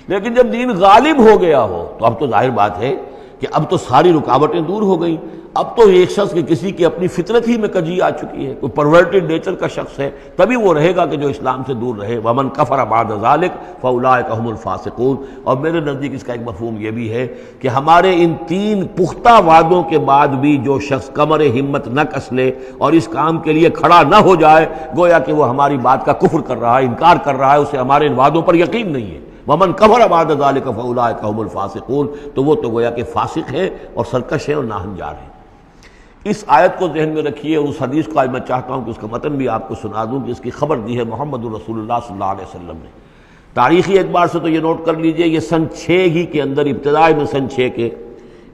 لیکن جب دین غالب ہو گیا ہو تو اب تو ظاہر بات ہے کہ اب تو ساری رکاوٹیں دور ہو گئیں۔ اب تو ایک شخص کی کسی کی اپنی فطرت ہی میں کجی آ چکی ہے، کوئی پرورٹڈ نیچر کا شخص ہے تبھی وہ رہے گا کہ جو اسلام سے دور رہے۔ ومن کفر بعد ذلک فاولئک هم الفاسقون، اور میرے نزدیک اس کا ایک مفہوم یہ بھی ہے کہ ہمارے ان 3 پختہ وعدوں کے بعد بھی جو شخص کمر ہمت نہ کس لے اور اس کام کے لیے کھڑا نہ ہو جائے، گویا کہ وہ ہماری بات کا کفر کر رہا ہے، انکار کر رہا ہے، اسے ہمارے ان وعدوں پر یقین نہیں ہے۔ ومن کفر بعد ذلک فاولئک هم الفاسقون، تو وہ تو گویا کہ فاسق ہیں اور سرکش ہیں اور ناہنجار ہیں۔ اس آیت کو ذہن میں رکھیے، اس حدیث کو آج میں چاہتا ہوں کہ اس کا متن بھی آپ کو سنا دوں کہ اس کی خبر دی ہے محمد رسول اللہ صلی اللہ علیہ وسلم نے۔ تاریخی اعتبار سے تو یہ نوٹ کر لیجئے، یہ سن 6 ہی کے اندر، ابتدائی میں سن 6 کے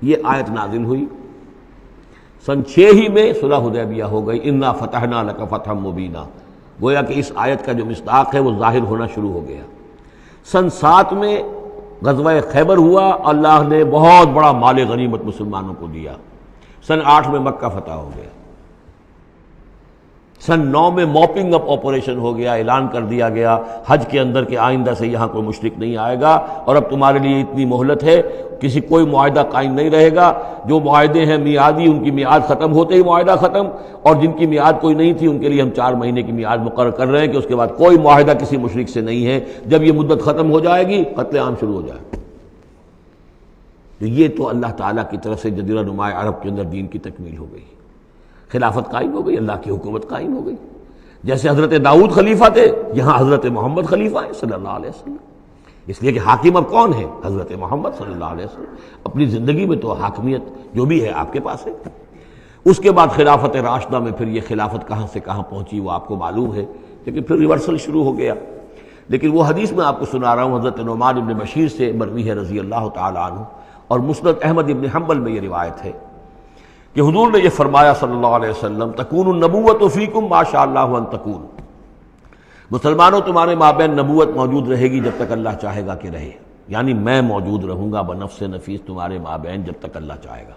یہ آیت نازل ہوئی۔ سن 6 ہی میں صلح حدیبیہ ہو گئی، انا فتحنا لک فتحا مبینا، گویا کہ اس آیت کا جو مصداق ہے وہ ظاہر ہونا شروع ہو گیا۔ سن 7 میں غزوہ خیبر ہوا، اللہ نے بہت بڑا مال غنیمت مسلمانوں کو دیا۔ سن 8 میں مکہ فتح ہو گیا۔ سن 9 میں موپنگ اپ آپریشن ہو گیا، اعلان کر دیا گیا حج کے اندر کہ آئندہ سے یہاں کوئی مشرک نہیں آئے گا، اور اب تمہارے لیے اتنی مہلت ہے، کوئی معاہدہ قائم نہیں رہے گا، جو معاہدے ہیں میعادی ان کی میعاد ختم ہوتے ہی معاہدہ ختم، اور جن کی میعاد کوئی نہیں تھی ان کے لیے ہم 4 مہینے کی میعاد مقرر کر رہے ہیں کہ اس کے بعد کوئی معاہدہ کسی مشرک سے نہیں ہے، جب یہ مدت ختم ہو جائے گی قتل عام شروع ہو جائے گا۔ تو یہ تو اللہ تعالیٰ کی طرف سے جزیرہ نماء عرب کے اندر دین کی تکمیل ہو گئی، خلافت قائم ہو گئی، اللہ کی حکومت قائم ہو گئی۔ جیسے حضرت داؤد خلیفہ تھے، یہاں حضرت محمد خلیفہ ہیں صلی اللہ علیہ وسلم، اس لیے کہ حاکم اب کون ہے؟ حضرت محمد صلی اللہ علیہ وسلم۔ اپنی زندگی میں تو حاکمیت جو بھی ہے آپ کے پاس ہے۔ اس کے بعد خلافت راشدہ میں پھر یہ خلافت کہاں سے کہاں پہنچی وہ آپ کو معلوم ہے، لیکن پھر ریورسل شروع ہو گیا۔ لیکن وہ حدیث میں آپ کو سنا رہا ہوں، حضرت نعمان ابن بشیر سے مروی ہے رضی اللہ تعالی عنہ، اور مسند احمد ابن حنبل میں یہ روایت ہے کہ حضور نے یہ فرمایا صلی اللہ علیہ وسلم تکون النبوۃ فیکم ما شاء اللہ ان تکون، مسلمانوں تمہارے مابین نبوت موجود رہے گی جب تک اللہ چاہے گا کہ رہے، یعنی میں موجود رہوں گا بنفس نفیس تمہارے مابین جب تک اللہ چاہے گا۔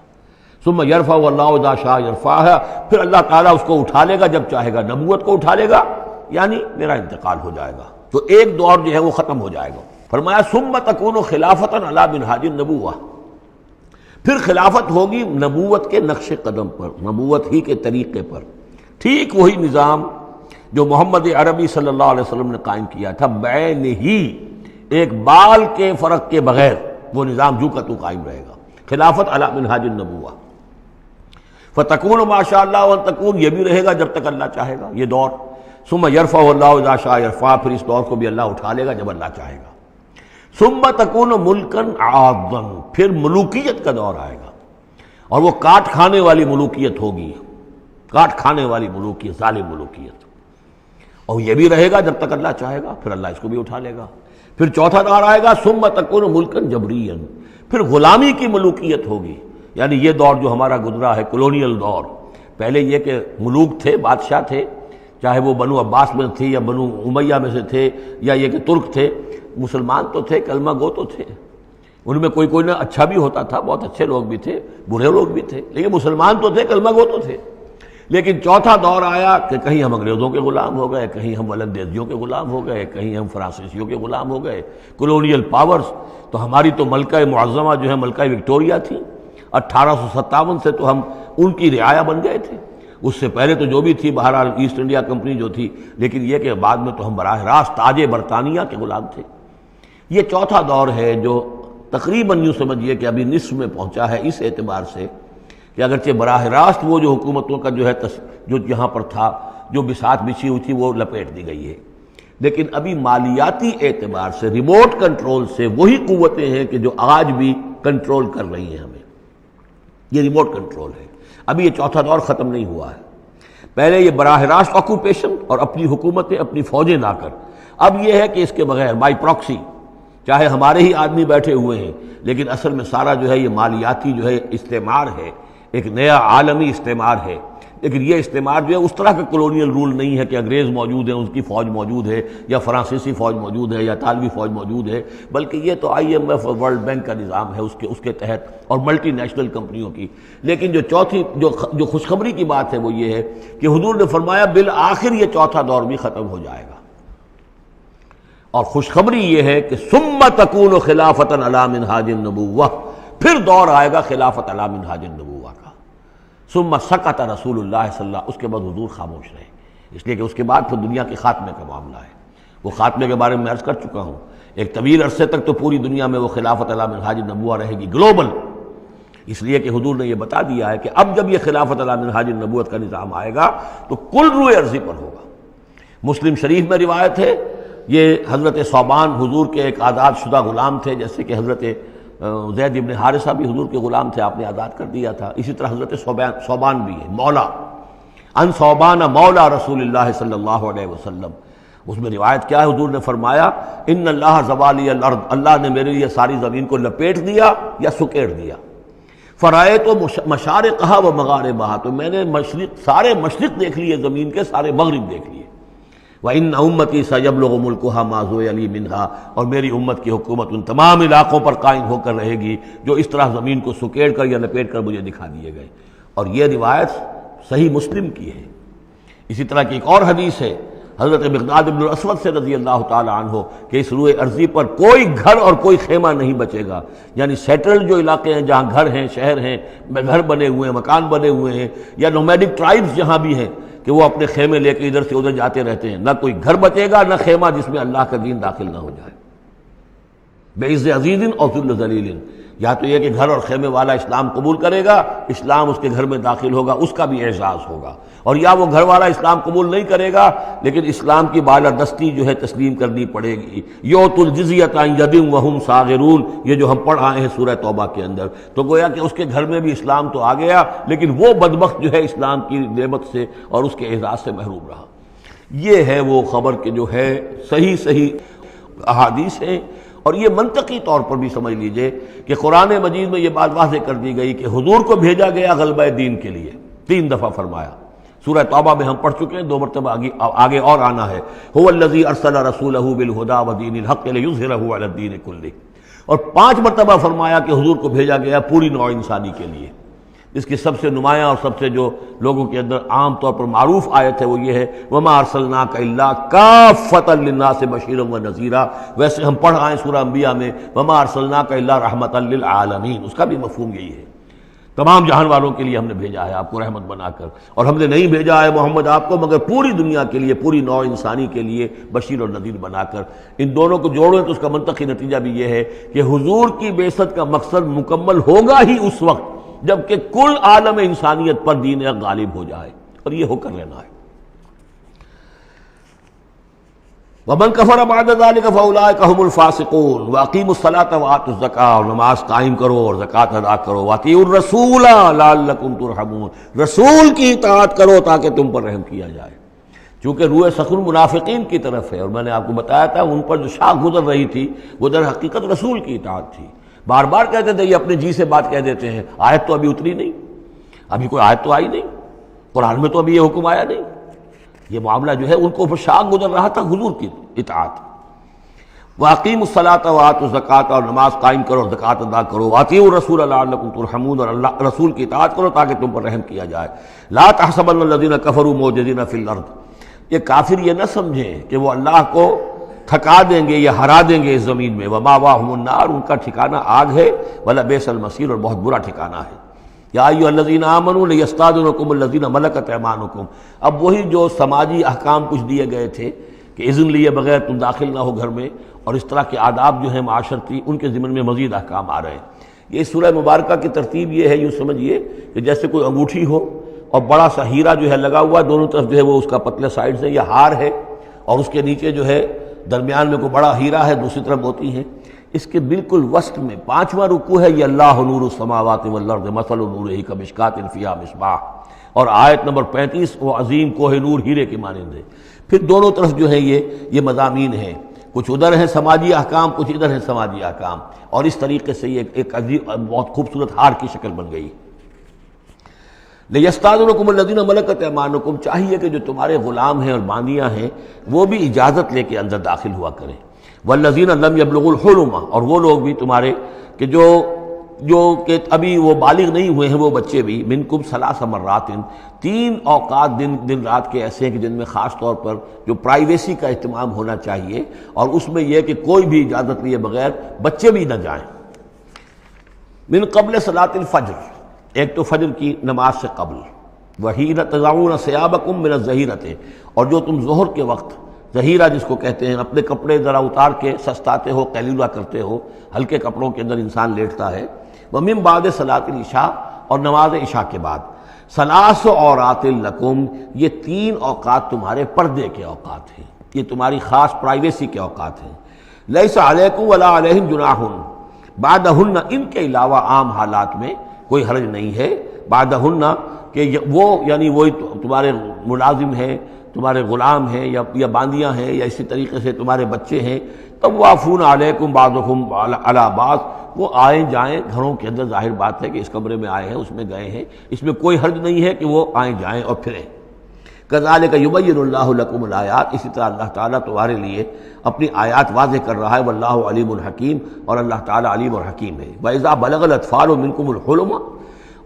ثم یرفع اللہ اذا شاء یرفعها، پھر اللہ تعالیٰ اس کو اٹھا لے گا جب چاہے گا، نبوت کو اٹھا لے گا، یعنی میرا انتقال ہو جائے گا تو ایک دور جو ہے وہ ختم ہو جائے گا۔ فرمایا ثم تکون خلافۃ علی منہاج النبوہ، پھر خلافت ہوگی نبوت کے نقش قدم پر، نبوت ہی کے طریقے پر، ٹھیک وہی نظام جو محمد عربی صلی اللہ علیہ وسلم نے قائم کیا تھا، بعین ہی ایک بال کے فرق کے بغیر وہ نظام جو کا تو قائم رہے گا، خلافت علی منہاج النبوہ۔ فتکون ما شاء اللہ وان تکون، یہ بھی رہے گا جب تک اللہ چاہے گا یہ دور۔ ثم یرفع اللہ اذا شاء یرفع، پھر اس دور کو بھی اللہ اٹھا لے گا جب اللہ چاہے گا۔ ثم تکون ملکا عاضا، پھر ملوکیت کا دور آئے گا، اور وہ کاٹ کھانے والی ملوکیت ہوگی، کاٹ کھانے والی ملوکیت، ظالم ملوکیت، اور یہ بھی رہے گا جب تک اللہ چاہے گا، پھر اللہ اس کو بھی اٹھا لے گا۔ پھر چوتھا دور آئے گا ثم تکون ملکا جبریا، پھر غلامی کی ملوکیت ہوگی، یعنی یہ دور جو ہمارا گزرا ہے کولونیل دور، پہلے یہ کہ ملوک تھے، بادشاہ تھے، چاہے وہ بنو عباس میں تھے یا بنو امیہ میں سے تھے، یا یہ کہ ترک تھے، مسلمان تو تھے، کلمہ گو تو تھے، ان میں کوئی کوئی نہ اچھا بھی ہوتا تھا، بہت اچھے لوگ بھی تھے، برے لوگ بھی تھے، لیکن مسلمان تو تھے، کلمہ گو تو تھے۔ لیکن چوتھا دور آیا کہ کہیں ہم انگریزوں کے غلام ہو گئے، کہیں ہم ولندیزیوں کے غلام ہو گئے، کہیں ہم فرانسیسیوں کے غلام ہو گئے، کولونیل پاورز۔ تو ہماری تو ملکہ معظمہ جو ہے ملکہ وکٹوریہ تھی، 1857 سے تو ہم ان کی رعایا بن گئے تھے، اس سے پہلے تو جو بھی تھی بہرحال ایسٹ انڈیا کمپنی جو تھی، لیکن یہ کہ بعد میں تو ہم براہ راست تاج برطانیہ کے غلام تھے۔ یہ چوتھا دور ہے جو تقریباً یوں سمجھیے کہ ابھی نصف میں پہنچا ہے، اس اعتبار سے کہ اگرچہ براہ راست وہ جو حکومتوں کا جو ہے جو یہاں پر تھا، جو بساط بچھی ہوئی تھی، وہ لپیٹ دی گئی ہے، لیکن ابھی مالیاتی اعتبار سے ریموٹ کنٹرول سے وہی قوتیں ہیں کہ جو آج بھی کنٹرول کر رہی ہیں ہمیں، یہ ریموٹ کنٹرول ہے۔ ابھی یہ چوتھا دور ختم نہیں ہوا ہے، پہلے یہ براہ راست آکوپیشن اور اپنی حکومتیں، اپنی فوجیں لا کر، اب یہ ہے کہ اس کے بغیر بائی پراکسی، چاہے ہمارے ہی آدمی بیٹھے ہوئے ہیں، لیکن اصل میں سارا جو ہے یہ مالیاتی جو ہے استعمار ہے، ایک نیا عالمی استعمار ہے۔ لیکن یہ استعمار جو ہے اس طرح کا کولونیل رول نہیں ہے کہ انگریز موجود ہیں، اس کی فوج موجود ہے، یا فرانسیسی فوج موجود ہے، یا اطالوی فوج موجود ہے، بلکہ یہ تو IMF اور ورلڈ بینک کا نظام ہے اس کے تحت، اور ملٹی نیشنل کمپنیوں کی۔ لیکن جو چوتھی جو خوشخبری کی بات ہے وہ یہ ہے کہ حضور نے فرمایا بالآخر یہ چوتھا دور بھی ختم ہو جائے گا، اور خوشخبری یہ ہے کہ ثم تکون خلافۃ علی منہاج النبوہ، پھر دور آئے گا خلافت علی منہاج النبوہ کا۔ ثم سکت رسول اللہ صلی اللہ، اس کے بعد حضور خاموش رہے، اس لیے کہ اس کے بعد پھر دنیا کے خاتمے کا معاملہ ہے۔ وہ خاتمے کے بارے میں عرض کر چکا ہوں، ایک طویل عرصے تک تو پوری دنیا میں وہ خلافت علی منہاج النبوہ رہے گی، گلوبل، اس لیے کہ حضور نے یہ بتا دیا ہے کہ اب جب یہ خلافت علی منہاج النبوت کا نظام آئے گا تو کل روئے ارضی پر ہوگا۔ مسلم شریف میں روایت ہے، یہ حضرت ثوبان حضور کے ایک آزاد شدہ غلام تھے، جیسے کہ حضرت زید ابن حارثہ بھی حضور کے غلام تھے، آپ نے آزاد کر دیا تھا، اسی طرح حضرت ثوبان بھی ہے، مولا، ان ثوبان مولا رسول اللہ صلی اللہ علیہ وسلم۔ اس میں روایت کیا ہے، حضور نے فرمایا ان اللہ زوالی الارض، اللہ نے میرے لیے ساری زمین کو لپیٹ دیا یا سکیڑ دیا، فرائے تو مشارقہا و مغاربہا، تو میں نے سارے مشرق دیکھ لیے زمین کے، سارے مغرب دیکھ لیے، وَإِنَّ أُمَّتِي سَيَبْلُغُ مُلْكُهَا مَا زُوِيَ لِي مِنْهَا، اور میری امت کی حکومت ان تمام علاقوں پر قائم ہو کر رہے گی جو اس طرح زمین کو سکیڑ کر یا لپیٹ کر مجھے دکھا دیے گئے۔ اور یہ روایت صحیح مسلم کی ہے۔ اسی طرح کی ایک اور حدیث ہے حضرت مقداد بن الاسود سے رضی اللہ تعالی عنہ کہ اس روئے ارضی پر کوئی گھر اور کوئی خیمہ نہیں بچے گا، یعنی سیٹلڈ جو علاقے ہیں جہاں گھر ہیں، شہر ہیں، گھر بنے ہوئے ہیں، مکان بنے ہوئے ہیں، یا نومیڈک ٹرائبز جہاں بھی ہیں کہ وہ اپنے خیمے لے کے ادھر سے ادھر جاتے رہتے ہیں، نہ کوئی گھر بچے گا نہ خیمہ جس میں اللہ کا دین داخل نہ ہو جائے۔ بعز عزیز اور ذل ذلیل، یا تو یہ کہ گھر اور خیمے والا اسلام قبول کرے گا، اسلام اس کے گھر میں داخل ہوگا، اس کا بھی اعزاز ہوگا، اور یا وہ گھر والا اسلام قبول نہیں کرے گا لیکن اسلام کی بالادستی جو ہے تسلیم کرنی پڑے گی۔ یؤت الجزیۃ عن ید وہم صاغرون، یہ جو ہم پڑھ آئے ہیں سورہ توبہ کے اندر، تو گویا کہ اس کے گھر میں بھی اسلام تو آ گیا لیکن وہ بدبخت جو ہے اسلام کی نعمت سے اور اس کے اعزاز سے محروم رہا۔ یہ ہے وہ خبر کہ جو ہے صحیح احادیث ہیں، اور یہ منطقی طور پر بھی سمجھ لیجئے کہ قرآن مجید میں یہ بات واضح کر دی گئی کہ حضور کو بھیجا گیا غلبہ دین کے لیے، 3 دفعہ فرمایا۔ سورہ توبہ میں ہم پڑھ چکے ہیں، 2 مرتبہ آگے اور آنا ہے، هو الذی ارسل رسولہ بالہدی ودین الحق لیظہرہ علی الدین کلہ، اور 5 مرتبہ فرمایا کہ حضور کو بھیجا گیا پوری نوع انسانی کے لیے۔ اس کی سب سے نمایاں اور سب سے جو لوگوں کے اندر عام طور پر معروف آیت ہے وہ یہ ہے وما ارسلناک الا کافۃ للناس بشیرا ونذیرا۔ ویسے ہم پڑھ آئے سورہ انبیاء میں وما ارسلناک الا رحمۃ للعالمین، اس کا بھی مفہوم یہی ہے، تمام جہان والوں کے لیے ہم نے بھیجا ہے آپ کو رحمت بنا کر، اور ہم نے نہیں بھیجا ہے محمد آپ کو مگر پوری دنیا کے لیے، پوری نوع انسانی کے لیے بشیر اور نذیر بنا کر۔ ان دونوں کو جوڑیں تو اس کا منطقی نتیجہ بھی یہ ہے کہ حضور کی بعثت کا مقصد مکمل ہوگا ہی اس وقت جبکہ کل عالم انسانیت پر دین حق غالب ہو جائے، اور یہ ہو کر لینا ہے۔ وَمَنْ كَفَرَ بَعْدَ ذَلِكَ فَأُولَٰئِكَ هُمُ الْفَاسِقُونَ وَأَقِیمُوا الصَّلَاةَ وَآتُوا الزَّکَاةَ، اور نماز قائم کرو اور زکوٰۃ ادا کرو، وَأَطِیعُوا الرَّسُولَ لَعَلَّکُمْ تُرْحَمُونَ، رسول کی اطاعت کرو تاکہ تم پر رحم کیا جائے۔ چونکہ روح سخن منافقین کی طرف ہے، اور میں نے آپ کو بتایا تھا ان پر جو شاخ گزر رہی تھی وہ در حقیقت رسول کی اطاعت تھی۔ بار بار کہتے تھے یہ اپنے جی سے بات کہہ دیتے ہیں، آیت تو ابھی اتری نہیں، ابھی کوئی آیت تو آئی نہیں، قرآن میں تو ابھی یہ حکم آیا نہیں۔ یہ معاملہ جو ہے ان کو شاخ گزر رہا تھا حضور کی اطاعت۔ وَأَقِیمُوا الصَّلَاةَ وَآتُوا الزَّکَاةَ، اور نماز قائم کرو اور زکوٰۃ ادا کرو، وَأَطِیعُوا الرَّسُولَ لَعَلَّکُمْ تُرْحَمُونَ، اور اللہ رسول کی اطاعت کرو تاکہ تم پر رحم کیا جائے۔ لَا تَحْسَبَنَّ الَّذِينَ كَفَرُوا مُعْجِزِينَ فِي الْأَرْضِ، یہ کافر یہ نہ سمجھیں کہ وہ اللہ کو تھکا دیں گے یا ہرا دیں گے اس زمین میں، وَمَأْوَاهُمُ النَّارُ، ان کا ٹھکانہ آگ ہے، وَلَبِئْسَ الْمَصِيرُ، اور بہت برا ٹھکانہ ہے۔ یا ایھا الذین آمنوا لیستأذنکم الذین ملکت ایمانکم، اب وہی جو سماجی احکام کچھ دیے گئے تھے کہ اذن لیے بغیر تم داخل نہ ہو گھر میں، اور اس طرح کے آداب جو ہیں معاشرتی، ان کے ضمن میں مزید احکام آ رہے ہیں۔ یہ سورہ مبارکہ کی ترتیب یہ ہے، یوں سمجھیے کہ جیسے کوئی انگوٹھی ہو اور بڑا سا ہیرا جو ہے لگا ہوا، دونوں طرف جو ہے وہ اس کا پتلے سائڈ سے یہ ہار ہے، اور اس کے نیچے جو ہے درمیان میں کوئی بڑا ہیرا ہے، دوسری طرف موتی ہے۔ اس کے بالکل وسط میں 5واں رکوع ہے، یہ اللہ نور السماوات والارض مثل نورہ کمشکاۃ فیہا مصباح، اور آیت نمبر 35 وہ عظیم کوہ نور ہیرے کے مانند ہے۔ پھر دونوں طرف جو ہے یہ مضامین ہیں، کچھ ادھر ہیں سماجی احکام، کچھ ادھر ہیں سماجی احکام، اور اس طریقے سے یہ ایک عظیم بہت خوبصورت ہار کی شکل بن گئی۔ لیستأذنکم الذین ملکت ایمانکم، چاہیے کہ جو تمہارے غلام ہیں اور باندیاں ہیں وہ بھی اجازت لے کے اندر داخل ہوا کریں۔ والذین لم یبلغوا الحلم، اور وہ لوگ بھی تمہارے کہ جو کہ ابھی وہ بالغ نہیں ہوئے ہیں، وہ بچے بھی، منکم 3 مرات، 3 اوقات دن رات کے ایسے ہیں کہ جن میں خاص طور پر جو پرائیویسی کا اہتمام ہونا چاہیے، اور اس میں یہ کہ کوئی بھی اجازت لیے بغیر بچے بھی نہ جائیں۔ من قبل صلاۃ الفجر، ایک تو فجر کی نماز سے قبل، وحین تضعون ثیابکم من الظہیرۃ، اور جو تم ظہر کے وقت، ظہیرہ جس کو کہتے ہیں، اپنے کپڑے ذرا اتار کے سستاتے ہو، قیلولہ کرتے ہو، ہلکے کپڑوں کے اندر انسان لیٹتا ہے۔ ومن بعد صلاۃ العشاء، اور نماز عشاء کے بعد۔ 3 عورات لکم، یہ 3 اوقات تمہارے پردے کے اوقات ہیں، یہ تمہاری خاص پرائیویسی کے اوقات ہیں۔ لیس علیکم ولا علیہم جناح بعدہن، ان کے علاوہ عام حالات میں کوئی حرج نہیں ہے، بعدہن کہ وہ یعنی وہی تمہارے ملازم ہیں، تمہارے غلام ہیں یا باندیاں ہیں، یا اسی طریقے سے تمہارے بچے ہیں، طوافون علیکم بعضکم علی بعض، وہ آئیں جائیں گھروں کے اندر، ظاہر بات ہے کہ اس کمرے میں آئے ہیں، اس میں گئے ہیں، اس میں کوئی حرج نہیں ہے کہ وہ آئیں جائیں اور پھریں۔ کذالک یبین اللہ لکم الآیات، اسی طرح اللہ تعالیٰ تمہارے لیے اپنی آیات واضح کر رہا ہے، واللہ علیم الحکیم، اور اللہ تعالیٰ علیم اور حکیم ہے۔ وَإِذَا بَلَغَ الْأَطْفَالُ مِنْكُمُ الْحُلُمَ،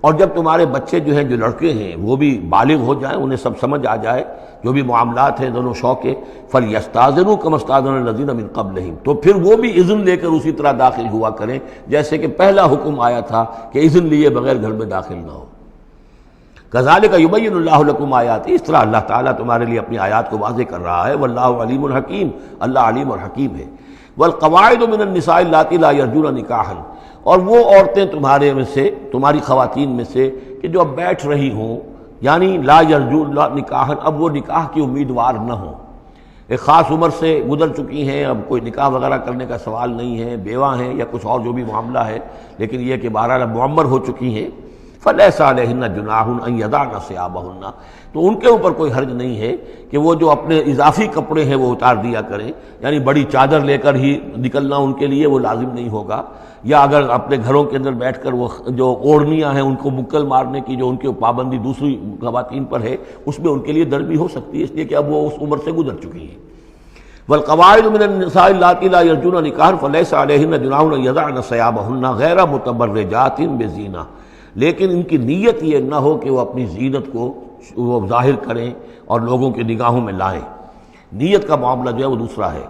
اور جب تمہارے بچے جو ہیں، جو لڑکے ہیں، وہ بھی بالغ ہو جائیں، انہیں سب سمجھ آ جائے، جو بھی معاملات ہیں دونوں شوق کے، فَلْيَسْتَأْذِنُوا كَمَا اسْتَأْذَنَ الَّذِينَ مِنْ قَبْلِهِمْ، تو پھر وہ بھی اذن لے کر اسی طرح داخل ہوا کریں جیسے کہ پہلا حکم آیا تھا کہ اذن لیے بغیر گھر میں داخل نہ ہو۔ کذالک یبین اللہ لکم آیاتہ، اس طرح اللہ تعالیٰ تمہارے لیے اپنی آیات کو واضح کر رہا ہے، واللہ علیم الحکیم، اللہ علیم اور حکیم ہے۔ والقواعد من النساء اللاتی لا یرجون نکاحا، اور وہ عورتیں تمہارے میں سے، تمہاری خواتین میں سے کہ جو اب بیٹھ رہی ہوں، یعنی لا یرجون نکاحا، اب وہ نکاح کی امیدوار نہ ہوں، ایک خاص عمر سے گزر چکی ہیں، اب کوئی نکاح وغیرہ کرنے کا سوال نہیں ہے، بیوہ ہیں یا کچھ اور جو بھی معاملہ ہے، لیکن یہ کہ بہرحال اب معمر ہو چکی ہیں، فلیس علیہن جناح ان یضعن ثیابہن، تو ان کے اوپر کوئی حرج نہیں ہے کہ وہ جو اپنے اضافی کپڑے ہیں وہ اتار دیا کریں، یعنی بڑی چادر لے کر ہی نکلنا ان کے لیے وہ لازم نہیں ہوگا، یا اگر اپنے گھروں کے اندر بیٹھ کر وہ جو اوڑھنیاں ہیں ان کو مکل مارنے کی جو ان کی پابندی دوسری خواتین پر ہے اس میں ان کے لیے درد بھی ہو سکتی ہے، اس لیے کہ اب وہ اس عمر سے گزر چکی ہیں۔ والقواعد من النساء اللاتي لا يرجون نکاحا فليس عليهن جناح ان يضعن ثيابهن غیر متبرجات بزینہ، لیکن ان کی نیت یہ نہ ہو کہ وہ اپنی زینت کو وہ ظاہر کریں اور لوگوں کی نگاہوں میں لائیں، نیت کا معاملہ جو ہے وہ دوسرا ہے۔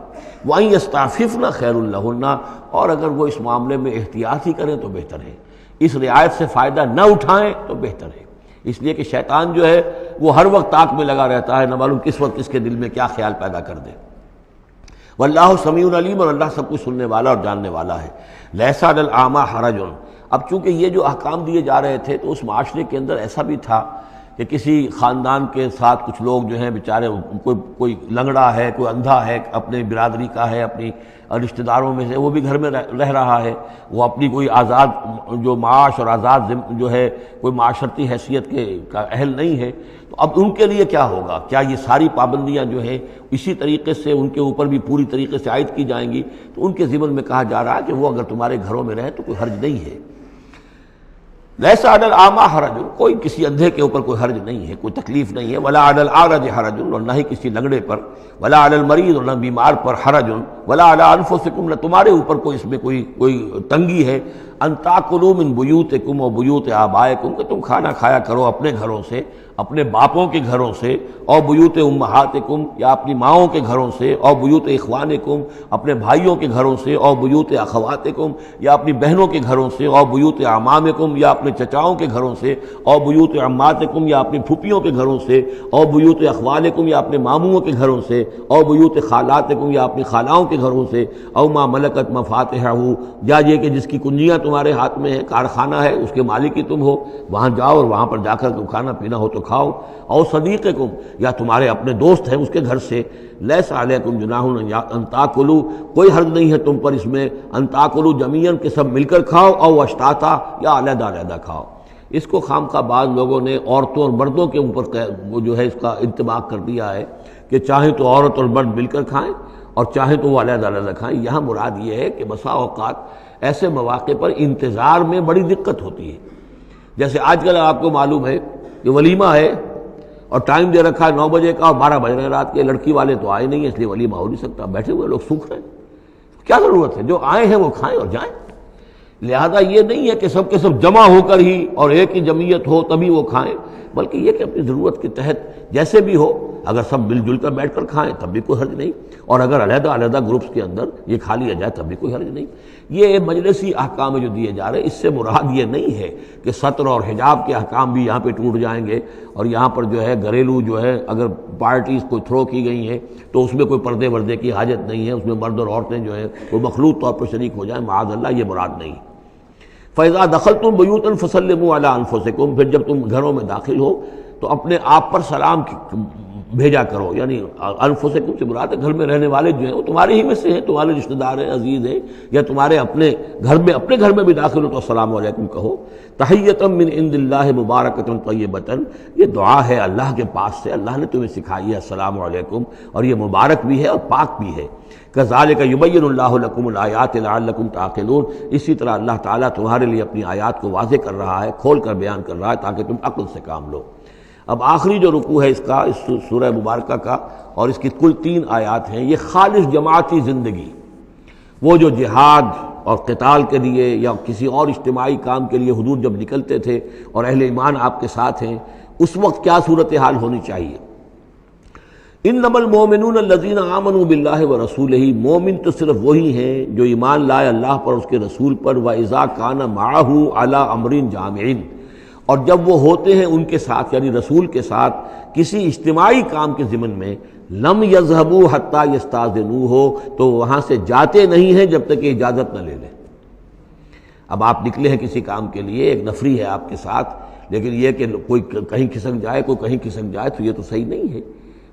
وَأَن يَسْتَعْفِفْنَ خَيْرٌ لَهُنَّ، اور اگر وہ اس معاملے میں احتیاط ہی کریں تو بہتر ہے، اس رعایت سے فائدہ نہ اٹھائیں تو بہتر ہے، اس لیے کہ شیطان جو ہے وہ ہر وقت طاق میں لگا رہتا ہے، نہ معلوم کس وقت اس کے دل میں کیا خیال پیدا کر دے۔ واللہ سمیع علیم، اور اللہ سب کچھ سننے والا اور جاننے والا ہے۔ لیس علی الاعمی حرج، اب چونکہ یہ جو احکام دیے جا رہے تھے تو اس معاشرے کے اندر ایسا بھی تھا کہ کسی خاندان کے ساتھ کچھ لوگ جو ہیں بیچارے، کوئی لنگڑا ہے، کوئی اندھا ہے، اپنے برادری کا ہے، اپنی رشتہ داروں میں سے وہ بھی گھر میں رہ رہا ہے، وہ اپنی کوئی آزاد جو معاش اور آزاد جو ہے کوئی معاشرتی حیثیت کا اہل نہیں ہے، تو اب ان کے لیے کیا ہوگا؟ کیا یہ ساری پابندیاں جو ہیں اسی طریقے سے ان کے اوپر بھی پوری طریقے سے عائد کی جائیں گی؟ تو ان کے ضمن میں کہا جا رہا ہے کہ وہ اگر تمہارے گھروں میں رہیں تو کوئی حرج نہیں ہے۔ لیس علی الاعمی حرج، کوئی کسی اندھے کے اوپر کوئی حرج نہیں ہے، کوئی تکلیف نہیں ہے۔ ولا علی الاعرج حرج، اور نہ ہی کسی لنگڑے پر، ولا علی المریض، اور نہ بیمار پر حرج، ولا علی انفسکم، نہ تمہارے اوپر کوئی اس میں کوئی تنگی ہے، ان تاکلوا من بیوتکم و بیوت آبائکم، کہ تم کھانا کھایا کرو اپنے گھروں سے، اپنے باپوں کے گھروں سے، اور بیوت امہاتکم، یا اپنی ماؤں کے گھروں سے، اور بیوت اخوانکم، اپنے بھائیوں کے گھروں سے، اور بیوت اخواتکم، یا اپنی بہنوں کے گھروں سے، اور بیوت اعمامکم، یا اپنے چچاؤں کے گھروں سے، اور بیوت عماتکم، یا اپنی پھوپھیوں کے گھروں سے، اور بیوت اخوالکم، یا اپنے ماموں کے گھروں سے، اور بیوت خالاتکم، یا اپنی خالاؤں کے گھروں سے، او ما ملکت مفاتحہ، یا یہ کہ جس کی کنجیاں تمہارے ہاتھ میں ہے، کارخانہ ہے اس کے مالک ہی تم ہو، وہاں جاؤ اور وہاں پر جا کر کھانا پینا ہو تو کھاؤ، اور صدیقکم، یا تمہارے اپنے دوست ہیں اس کے گھر سے، لیس علیکم جناح ان تاکلوا، کوئی حرج نہیں ہے تم پر اس میں، ان تاکلوا جمیعا، کہ سب مل کر کھاؤ، او اشتاتا، یا علیحدہ علیحدہ کھاؤ۔ اس کو خواہ بعض لوگوں نے عورتوں اور مردوں کے اوپر وہ جو ہے اس کا انطباق کر دیا ہے کہ چاہیں تو عورت اور مرد مل کر کھائیں اور چاہیں تو وہ علیحدہ علیحدہ کھائیں۔ یہاں مراد یہ ہے کہ بسا اوقات ایسے مواقع پر انتظار میں بڑی دقت ہوتی ہے، جیسے آج کل آپ کو معلوم ہے کہ ولیمہ ہے اور ٹائم دے رکھا ہے 9 بجے کا اور 12 بج رہے ہیں رات کے، لڑکی والے تو آئے نہیں ہیں اس لیے ولیمہ ہو نہیں سکتا، بیٹھے ہوئے لوگ سوکھ رہے ہیں، کیا ضرورت ہے؟ جو آئے ہیں وہ کھائیں اور جائیں۔ لہذا یہ نہیں ہے کہ سب کے سب جمع ہو کر ہی اور ایک ہی جمعیت ہو تبھی وہ کھائیں، بلکہ یہ کہ اپنی ضرورت کے تحت جیسے بھی ہو، اگر سب مل جل کر بیٹھ کر کھائیں تب بھی کوئی حرج نہیں، اور اگر علیحدہ علیحدہ گروپس کے اندر یہ کھا لیا جائے تب بھی کوئی حرج نہیں۔ یہ مجلسی احکام جو دیے جا رہے ہیں اس سے مراد یہ نہیں ہے کہ سطر اور حجاب کے احکام بھی یہاں پہ ٹوٹ جائیں گے، اور یہاں پر جو ہے گھریلو جو ہے اگر پارٹیز کوئی تھرو کی گئی ہیں تو اس میں کوئی پردے وردے کی حاجت نہیں ہے، اس میں مرد اور عورتیں جو ہیں وہ مخلوط طور پر شریک ہو جائیں، معاذ اللہ، یہ مراد نہیں۔ فَإِذَا دَخَلْتُمْ بُيُوتًا فَسَلِّمُوا عَلَىٰ أَنفُسِكُمْ، پھر جب تم گھروں میں داخل ہو تو اپنے آپ پر سلام بھیجا کرو، یعنی انفسکم سے مراد ہے گھر میں رہنے والے جو ہیں وہ تمہارے ہی میں سے ہیں، تمہارے رشتہ دار ہیں، عزیز ہیں، یا تمہارے اپنے گھر میں بھی داخل ہو تو السلام علیکم کہو۔ تحیۃ من عند اللہ مبارکۃ طیبۃ، یہ دعا ہے اللہ کے پاس سے، اللہ نے تمہیں سکھائی ہے السلام علیکم، اور یہ مبارک بھی ہے اور پاک بھی ہے۔ کذالک یبین اللہ لکم الآیات لعلکم تعقلون، اسی طرح اللہ تعالیٰ تمہارے لیے اپنی آیات کو واضح کر رہا ہے، کھول کر بیان کر رہا ہے تاکہ تم عقل سے کام لو۔ اب آخری جو رکوع ہے اس کا، اس سورہ مبارکہ کا، اور اس کی کل 3 آیات ہیں، یہ خالص جماعتی زندگی، وہ جو جہاد اور قتال کے لیے یا کسی اور اجتماعی کام کے لیے حضور جب نکلتے تھے اور اہل ایمان آپ کے ساتھ ہیں، اس وقت کیا صورتحال ہونی چاہیے۔ انما المؤمنون الذین آمنوا باللہ ورسولہ، مومن تو صرف وہی ہیں جو ایمان لائے اللہ پر، اس کے رسول پر، وَإِذَا كَانَ مَعَهُ عَلَىٰ أَمْرٍ جَامِعٍ، اور جب وہ ہوتے ہیں ان کے ساتھ یعنی رسول کے ساتھ کسی اجتماعی کام کے ضمن میں، لم يذهبوا حتى يستاذنوه، تو وہاں سے جاتے نہیں ہیں جب تک کہ اجازت نہ لے لیں۔ اب آپ نکلے ہیں کسی کام کے لیے، ایک نفری ہے آپ کے ساتھ، لیکن یہ کہ کوئی کہیں کھسک جائے کوئی کہیں کھسک جائے تو یہ تو صحیح نہیں ہے۔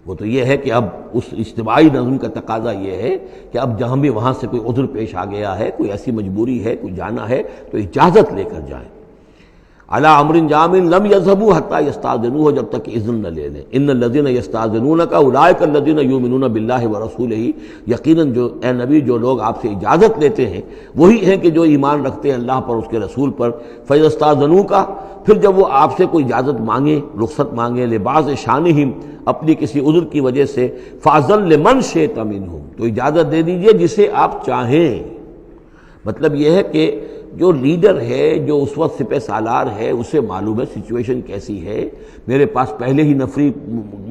وہ تو یہ ہے کہ اب اس اجتماعی نظم کا تقاضا یہ ہے کہ اب جہاں بھی وہاں سے کوئی عذر پیش آ گیا ہے، کوئی ایسی مجبوری ہے، کوئی جانا ہے تو اجازت لے کر جائیں۔ علی امر جامع لم یذهبوا حتی یستاذنوه، جب تک کہ اذن نہ لے لیں. ان الذین یستاذنونک اولئک الذین یؤمنون باللہ ورسولہ، یقیناً جو اے نبی جو لوگ آپ سے اجازت لیتے ہیں وہی ہیں کہ جو ایمان رکھتے ہیں اللہ پر، اس کے رسول پر. فاذا استاذنوک، پھر جب وہ آپ سے کوئی اجازت مانگیں، رخصت مانگیں، لبعض شانہم، اپنی کسی عذر کی وجہ سے، فاذن لمن شئت منہم، تو اجازت دے دیجئے جسے آپ چاہیں. مطلب یہ ہے کہ جو لیڈر ہے، جو اس وقت سپہ سالار ہے، اسے معلوم ہے سچویشن کیسی ہے. میرے پاس پہلے ہی نفری،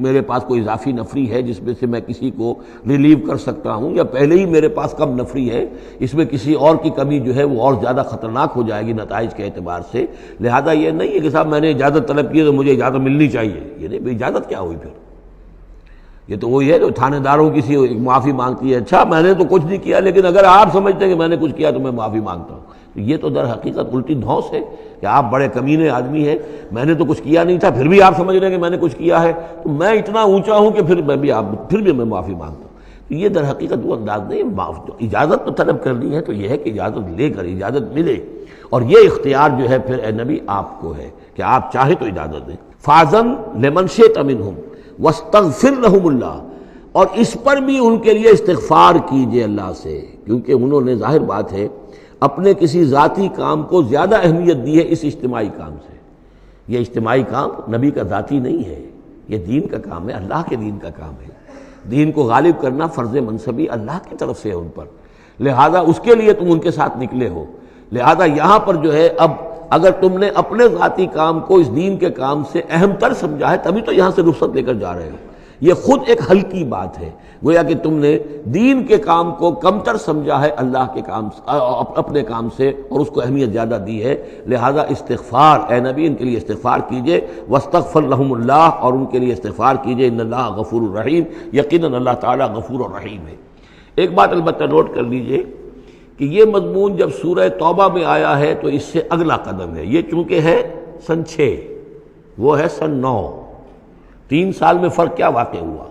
میرے پاس کوئی اضافی نفری ہے جس میں سے میں کسی کو ریلیو کر سکتا ہوں، یا پہلے ہی میرے پاس کم نفری ہے، اس میں کسی اور کی کمی جو ہے وہ اور زیادہ خطرناک ہو جائے گی نتائج کے اعتبار سے. لہذا یہ نہیں ہے کہ صاحب میں نے اجازت طلب کی تو مجھے اجازت ملنی چاہیے. یہ نہیں، اجازت کیا ہوئی پھر؟ یہ تو وہی ہے جو تھانے داروں کسی معافی مانگتی ہے. اچھا میں نے تو کچھ نہیں کیا، لیکن اگر آپ سمجھتے ہیں کہ میں نے کچھ کیا تو میں معافی مانگتا ہوں. یہ تو در حقیقت الٹی دھونس ہے کہ آپ بڑے کمینے آدمی ہیں، میں نے تو کچھ کیا نہیں تھا، پھر بھی آپ سمجھ رہے ہیں کہ میں نے کچھ کیا ہے، تو میں اتنا اونچا ہوں کہ پھر میں معافی مانگتا ہوں. یہ در حقیقت وہ انداز نہیں. اجازت تو طلب کرنی ہے تو یہ ہے کہ اجازت لے کر اجازت ملے، اور یہ اختیار جو ہے پھر اے نبی آپ کو ہے کہ آپ چاہیں تو اجازت دیں. فاذن لمن شئت منہم واستغفر لہم اللہ، اور اس پر بھی ان کے لیے استغفار کیجئے اللہ سے، کیونکہ انہوں نے ظاہر بات ہے اپنے کسی ذاتی کام کو زیادہ اہمیت دی ہے اس اجتماعی کام سے. یہ اجتماعی کام نبی کا ذاتی نہیں ہے، یہ دین کا کام ہے، اللہ کے دین کا کام ہے. دین کو غالب کرنا فرض منصبی اللہ کی طرف سے ہے ان پر، لہذا اس کے لیے تم ان کے ساتھ نکلے ہو. لہذا یہاں پر جو ہے اب اگر تم نے اپنے ذاتی کام کو اس دین کے کام سے اہم تر سمجھا ہے تبھی تو یہاں سے رخصت لے کر جا رہے ہو. یہ خود ایک ہلکی بات ہے، گویا کہ تم نے دین کے کام کو کم تر سمجھا ہے اللہ کے کام اپنے کام سے، اور اس کو اہمیت زیادہ دی ہے. لہذا استغفار اے نبی ان کے لیے استغفار کیجئے. واستغفر لہم اللہ، اور ان کے لیے استغفار کیجئے. ان اللہ غفور الرحیم، یقیناً اللہ تعالیٰ غفور الرحیم ہے. ایک بات البتہ نوٹ کر لیجئے کہ یہ مضمون جب سورہ توبہ میں آیا ہے تو اس سے اگلا قدم ہے. یہ چونکہ ہے سن 6، وہ ہے سن 9، 3 سال میں فرق کیا واقع ہوا.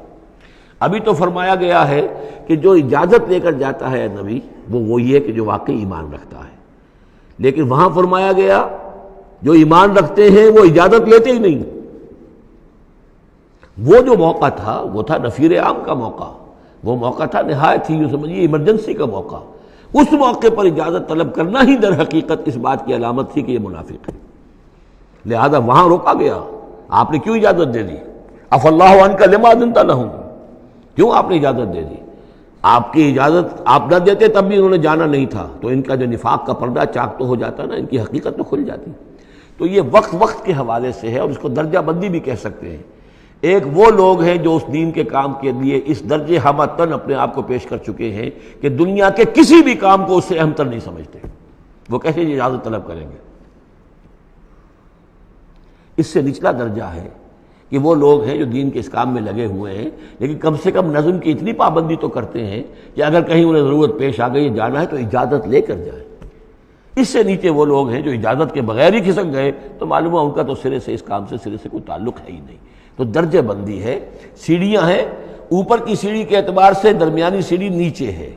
ابھی تو فرمایا گیا ہے کہ جو اجازت لے کر جاتا ہے نبی وہ وہی ہے کہ جو واقعی ایمان رکھتا ہے، لیکن وہاں فرمایا گیا جو ایمان رکھتے ہیں وہ اجازت لیتے ہی نہیں. وہ جو موقع تھا وہ تھا نفیر عام کا موقع، وہ موقع تھا نہایت ہی یوں سمجھیے ایمرجنسی کا موقع. اس موقع پر اجازت طلب کرنا ہی در حقیقت اس بات کی علامت تھی کہ یہ منافق ہے. لہذا وہاں روکا گیا. آپ نے کیوں اجازت دے دی؟ عفا اللہ عنک لما اذنت لہم، کیوں آپ نے اجازت دے دی؟ آپ کی اجازت آپ نہ دیتے تب بھی انہوں نے جانا نہیں تھا، تو ان کا جو نفاق کا پردہ چاک تو ہو جاتا نا، ان کی حقیقت تو کھل جاتی. تو یہ وقت کے حوالے سے ہے، اور اس کو درجہ بندی بھی کہہ سکتے ہیں. ایک وہ لوگ ہیں جو اس دین کے کام کے لیے اس درجے ہمتن اپنے آپ کو پیش کر چکے ہیں کہ دنیا کے کسی بھی کام کو اس سے اہم تر نہیں سمجھتے. وہ کیسے اجازت طلب کریں گے؟ اس سے نچلا درجہ ہے کہ وہ لوگ ہیں جو دین کے اس کام میں لگے ہوئے ہیں، لیکن کم سے کم نظم کی اتنی پابندی تو کرتے ہیں کہ اگر کہیں انہیں ضرورت پیش آ گئی جانا ہے تو اجازت لے کر جائیں. اس سے نیچے وہ لوگ ہیں جو اجازت کے بغیر ہی کھسک گئے تو معلوم ہے ان کا تو سرے سے اس کام سے سرے سے کوئی تعلق ہے ہی نہیں. تو درجہ بندی ہے، سیڑھیاں ہیں. اوپر کی سیڑھی کے اعتبار سے درمیانی سیڑھی نیچے ہے،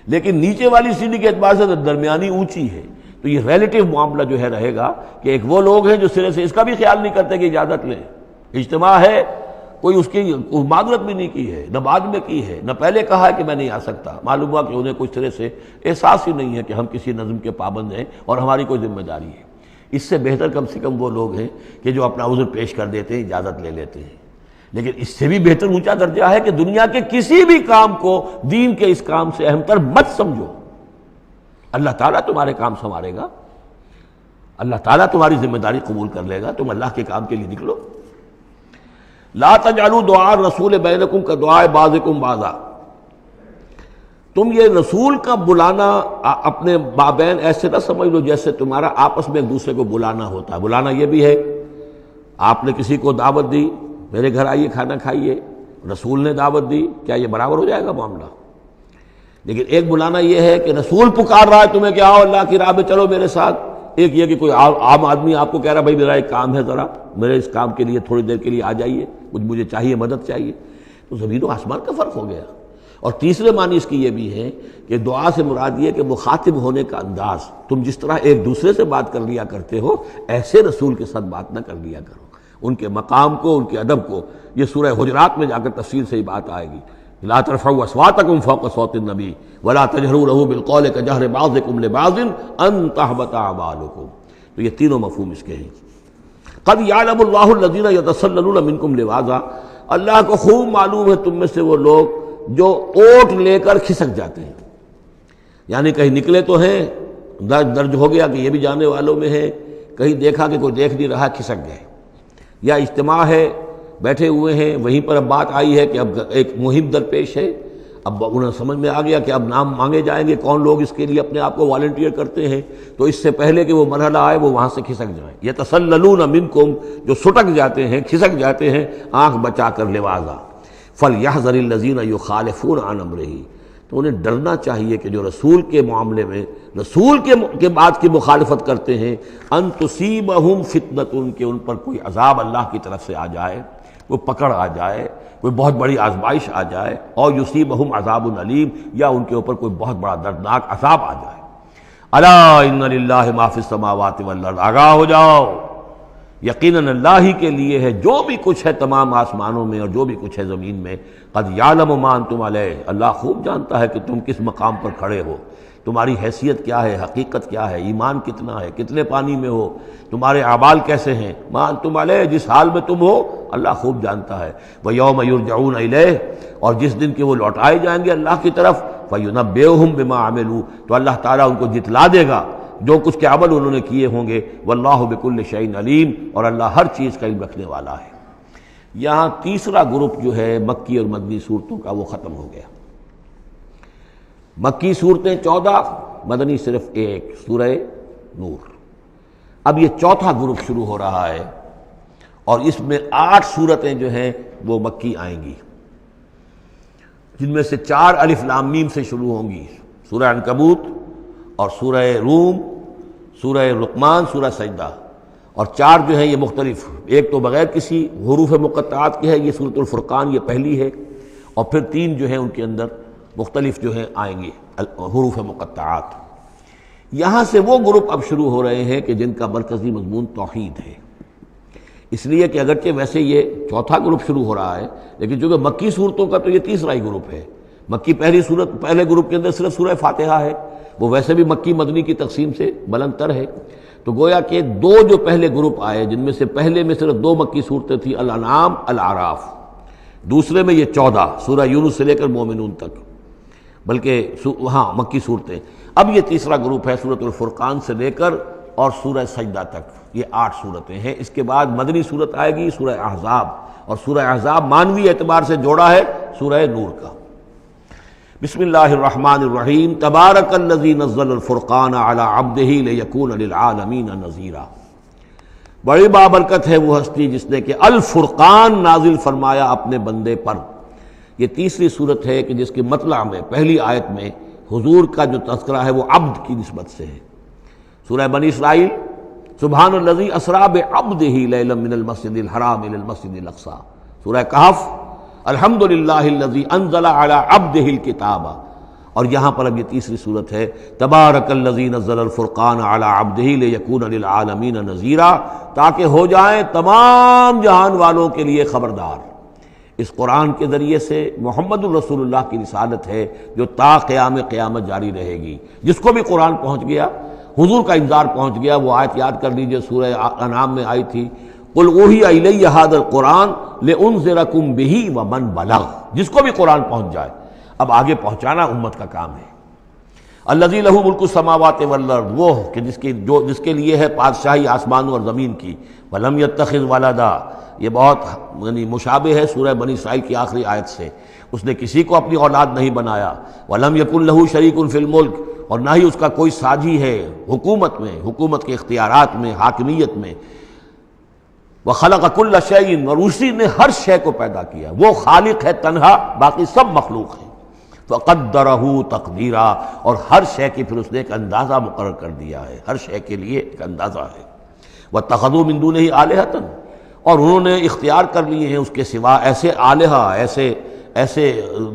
لیکن نیچے والی سیڑھی کے اعتبار سے درمیانی اونچی ہے. تو یہ ریلیٹیو معاملہ جو ہے رہے گا کہ ایک وہ لوگ ہیں جو سرے سے اس کا بھی خیال نہیں کرتے کہ اجازت لیں. اجتماع ہے، کوئی اس کی معذرت بھی نہیں کی ہے، نہ بعد میں کی ہے، نہ پہلے کہا ہے کہ میں نہیں آ سکتا. معلوم ہوا کہ انہیں کچھ طرح سے احساس ہی نہیں ہے کہ ہم کسی نظم کے پابند ہیں اور ہماری کوئی ذمہ داری ہے. اس سے بہتر کم سے کم وہ لوگ ہیں کہ جو اپنا عذر پیش کر دیتے ہیں، اجازت لے لیتے ہیں. لیکن اس سے بھی بہتر اونچا درجہ ہے کہ دنیا کے کسی بھی کام کو دین کے اس کام سے اہم تر مت سمجھو. اللہ تعالیٰ تمہارے کام سنوارے گا، اللہ تعالیٰ تمہاری ذمہ داری قبول کر لے گا. تم اللہ کے کام کے لیے نکلو. لا تجعلوا دعاء الرسول بینکم کدعاء بعضکم بعضا. تم یہ رسول کا بلانا اپنے مابین ایسے نہ سمجھ لو جیسے تمہارا آپس میں ایک دوسرے کو بلانا ہوتا ہے. بلانا یہ بھی ہے، آپ نے کسی کو دعوت دی، میرے گھر آئیے کھانا کھائیے، رسول نے دعوت دی، کیا یہ برابر ہو جائے گا معاملہ؟ لیکن ایک بلانا یہ ہے کہ رسول پکار رہا ہے تمہیں کہ آؤ اللہ کی راہ میں چلو میرے ساتھ. ایک یہ کہ کوئی عام آدمی آپ کو کہہ رہا بھائی میرا ایک کام ہے، ذرا میرے اس کام کے لیے تھوڑی دیر کے لیے آ جائیے، کچھ مجھے چاہیے، مدد چاہیے. تو زمین و آسمان کا فرق ہو گیا. اور تیسرے معنی اس کی یہ بھی ہے کہ دعا سے مراد یہ کہ مخاطب ہونے کا انداز، تم جس طرح ایک دوسرے سے بات کر لیا کرتے ہو ایسے رسول کے ساتھ بات نہ کر لیا کرو، ان کے مقام کو، ان کے ادب کو۔ یہ سورہ حجرات میں جا کر تفصیل سے یہ بات آئے گی، لا ترفعوا اصواتکم فوق صوت النبی ولا تجہروا له بالقول کجہر بعضکم لبعض ان تحبط اعمالکم۔ تو یہ تینوں مفہوم اس کے ہیں۔ قد یعلم اللہ الذین یتسللون منکم لواذا، اللہ کو خوب معلوم ہے تم میں سے وہ لوگ جو اوٹ لے کر کھسک جاتے ہیں، یعنی کہیں نکلے تو ہیں، درج ہو گیا کہ یہ بھی جانے والوں میں ہے، کہیں دیکھا کہ کوئی دیکھ نہیں رہا کھسک گئے، یا اجتماع ہے بیٹھے ہوئے ہیں وہیں پر اب بات آئی ہے کہ اب ایک مہم درپیش ہے، اب انہیں سمجھ میں آ گیا کہ اب نام مانگے جائیں گے، کون لوگ اس کے لیے اپنے آپ کو والنٹیئر کرتے ہیں، تو اس سے پہلے کہ وہ مرحلہ آئے وہ وہاں سے کھسک جائیں۔ یتسللون منکم، جو سٹک جاتے ہیں، کھسک جاتے ہیں آنکھ بچا کر لواذا۔ فلیحذر الذین یخالفون عن امرہ، تو انہیں ڈرنا چاہیے کہ جو رسول کے معاملے میں، رسول کے بات کی مخالفت کرتے ہیں، ان تصیبہم فتنۃ، کہ ان پر کوئی عذاب اللہ کی طرف سے آ جائے، کوئی پکڑ آ جائے، کوئی بہت بڑی آزمائش آ جائے، اور یصیبہم عذاب علیم، یا ان کے اوپر کوئی بہت بڑا دردناک عذاب آ جائے۔ الا ان للہ ما فی السماوات والارض، آگاہ ہو جاؤ، یقیناً اللہ ہی کے لیے ہے جو بھی کچھ ہے تمام آسمانوں میں اور جو بھی کچھ ہے زمین میں۔ قد یعلم ما انتم علیہ، اللہ خوب جانتا ہے کہ تم کس مقام پر کھڑے ہو، تمہاری حیثیت کیا ہے، حقیقت کیا ہے، ایمان کتنا ہے، کتنے پانی میں ہو، تمہارے اعمال کیسے ہیں، ما انتم علیہ، جس حال میں تم ہو اللہ خوب جانتا ہے۔ ویوم یرجعون الیہ، اور جس دن کہ وہ لوٹائے جائیں گے اللہ کی طرف، فینبئہم بما عملوا، تو اللہ تعالیٰ ان کو جتلا دے گا جو کچھ کے عمل انہوں نے کیے ہوں گے۔ واللہ بکل شیء علیم، اور اللہ ہر چیز کا علم رکھنے والا ہے۔ یہاں تیسرا گروپ جو ہے مکی اور مدنی صورتوں کا وہ ختم ہو گیا۔ مکی صورتیں 14، مدنی صرف 1، سورہ نور۔ اب یہ چوتھا گروپ شروع ہو رہا ہے، اور اس میں 8 صورتیں جو ہیں وہ مکی آئیں گی، جن میں سے 4 الف لام میم سے شروع ہوں گی، سورہ عنکبوت اور سورہ روم، سورہ لقمان، سورہ سجدہ، اور 4 جو ہیں یہ مختلف، ایک تو بغیر کسی حروف مقطعات کے ہے، یہ سورۃ الفرقان یہ پہلی ہے، اور پھر 3 جو ہیں ان کے اندر مختلف جو ہیں آئیں گے حروف مقطعات۔ یہاں سے وہ گروپ اب شروع ہو رہے ہیں کہ جن کا مرکزی مضمون توحید ہے، اس لیے کہ اگرچہ ویسے یہ چوتھا گروپ شروع ہو رہا ہے، لیکن چونکہ مکی صورتوں کا تو یہ تیسرا ہی گروپ ہے۔ مکی پہلی صورت، پہلے گروپ کے اندر صرف سورہ فاتحہ ہے، وہ ویسے بھی مکی مدنی کی تقسیم سے بلند تر ہے، تو گویا کہ 2 جو پہلے گروپ آئے، جن میں سے پہلے میں صرف 2 مکی صورتیں تھیں، الانعام، الاعراف، دوسرے میں یہ 14 سورہ یونس سے لے کر مومنون تک، بلکہ ہاں مکی صورتیں۔ اب یہ تیسرا گروپ ہے سورۃ الفرقان سے لے کر اور سورہ سجدہ تک، یہ 8 صورتیں ہیں۔ اس کے بعد مدنی صورت آئے گی سورہ احزاب، اور سورہ احزاب مانوی اعتبار سے جوڑا ہے سورہ نور کا۔ بسم اللہ الرحمن الرحیم، تبارک الذی نزل الفرقان علی عبدہ لیکون للعالمین نذیرا۔ بڑی بابرکت ہے وہ ہستی جس نے کہ الفرقان نازل فرمایا اپنے بندے پر۔ یہ تیسری صورت ہے کہ جس کے مطلع میں پہلی آیت میں حضور کا جو تذکرہ ہے وہ عبد کی نسبت سے ہے۔ سورہ بنی اسرائیل، سبحان الذی اسریٰ بعبدہ لیلا من المسجد الحرام الی المسجد الاقصی۔ سورہ کہف، الحمدللہ الذی انزل علی عبدہ الکتاب، اور یہاں پر اب یہ تیسری صورت ہے، تبارک الذی نزل الفرقان علی عبدہ لیکون للعالمین نذیرا، تاکہ ہو جائیں تمام جہان والوں کے لیے خبردار۔ اس قرآن کے ذریعے سے محمد الرسول اللہ کی رسالت ہے جو تا قیام قیامت جاری رہے گی۔ جس کو بھی قرآن پہنچ گیا، حضور کا انذار پہنچ گیا، وہ آیت یاد کر لیجئے سورہ انعام میں آئی تھی، قل اوحی الی ھذا القرآن لانذرکم بہ ومن بلغ، جس کو بھی قرآن پہنچ جائے، اب آگے پہنچانا امت کا کام ہے۔ الذی لہ ملک السماوات والارض، وہ کہ جس کے لیے ہے بادشاہی آسمانوں اور زمین کی، ولم یتخذ ولدا، یہ بہت مشابہ ہے سورہ بنی اسرائیل کی آخری آیت سے، اس نے کسی کو اپنی اولاد نہیں بنایا، ولم یکن لہ شریک فی الملک، اور نہ ہی اس کا کوئی ساجی ہے حکومت میں، حکومت کے اختیارات میں، حاکمیت میں، وخلق کل شیء، اور اسی نے ہر شے کو پیدا کیا، وہ خالق ہے تنہا، باقی سب مخلوق ہیں، فقدرہ تقدیرا، اور ہر شے کی پھر اس نے ایک اندازہ مقرر کر دیا ہے، ہر شے کے لیے ایک اندازہ ہے۔ واتخذوا من دونہ آلہۃ، اور انہوں نے اختیار کر لیے ہیں اس کے سوا ایسے آلہہ، ایسے ایسے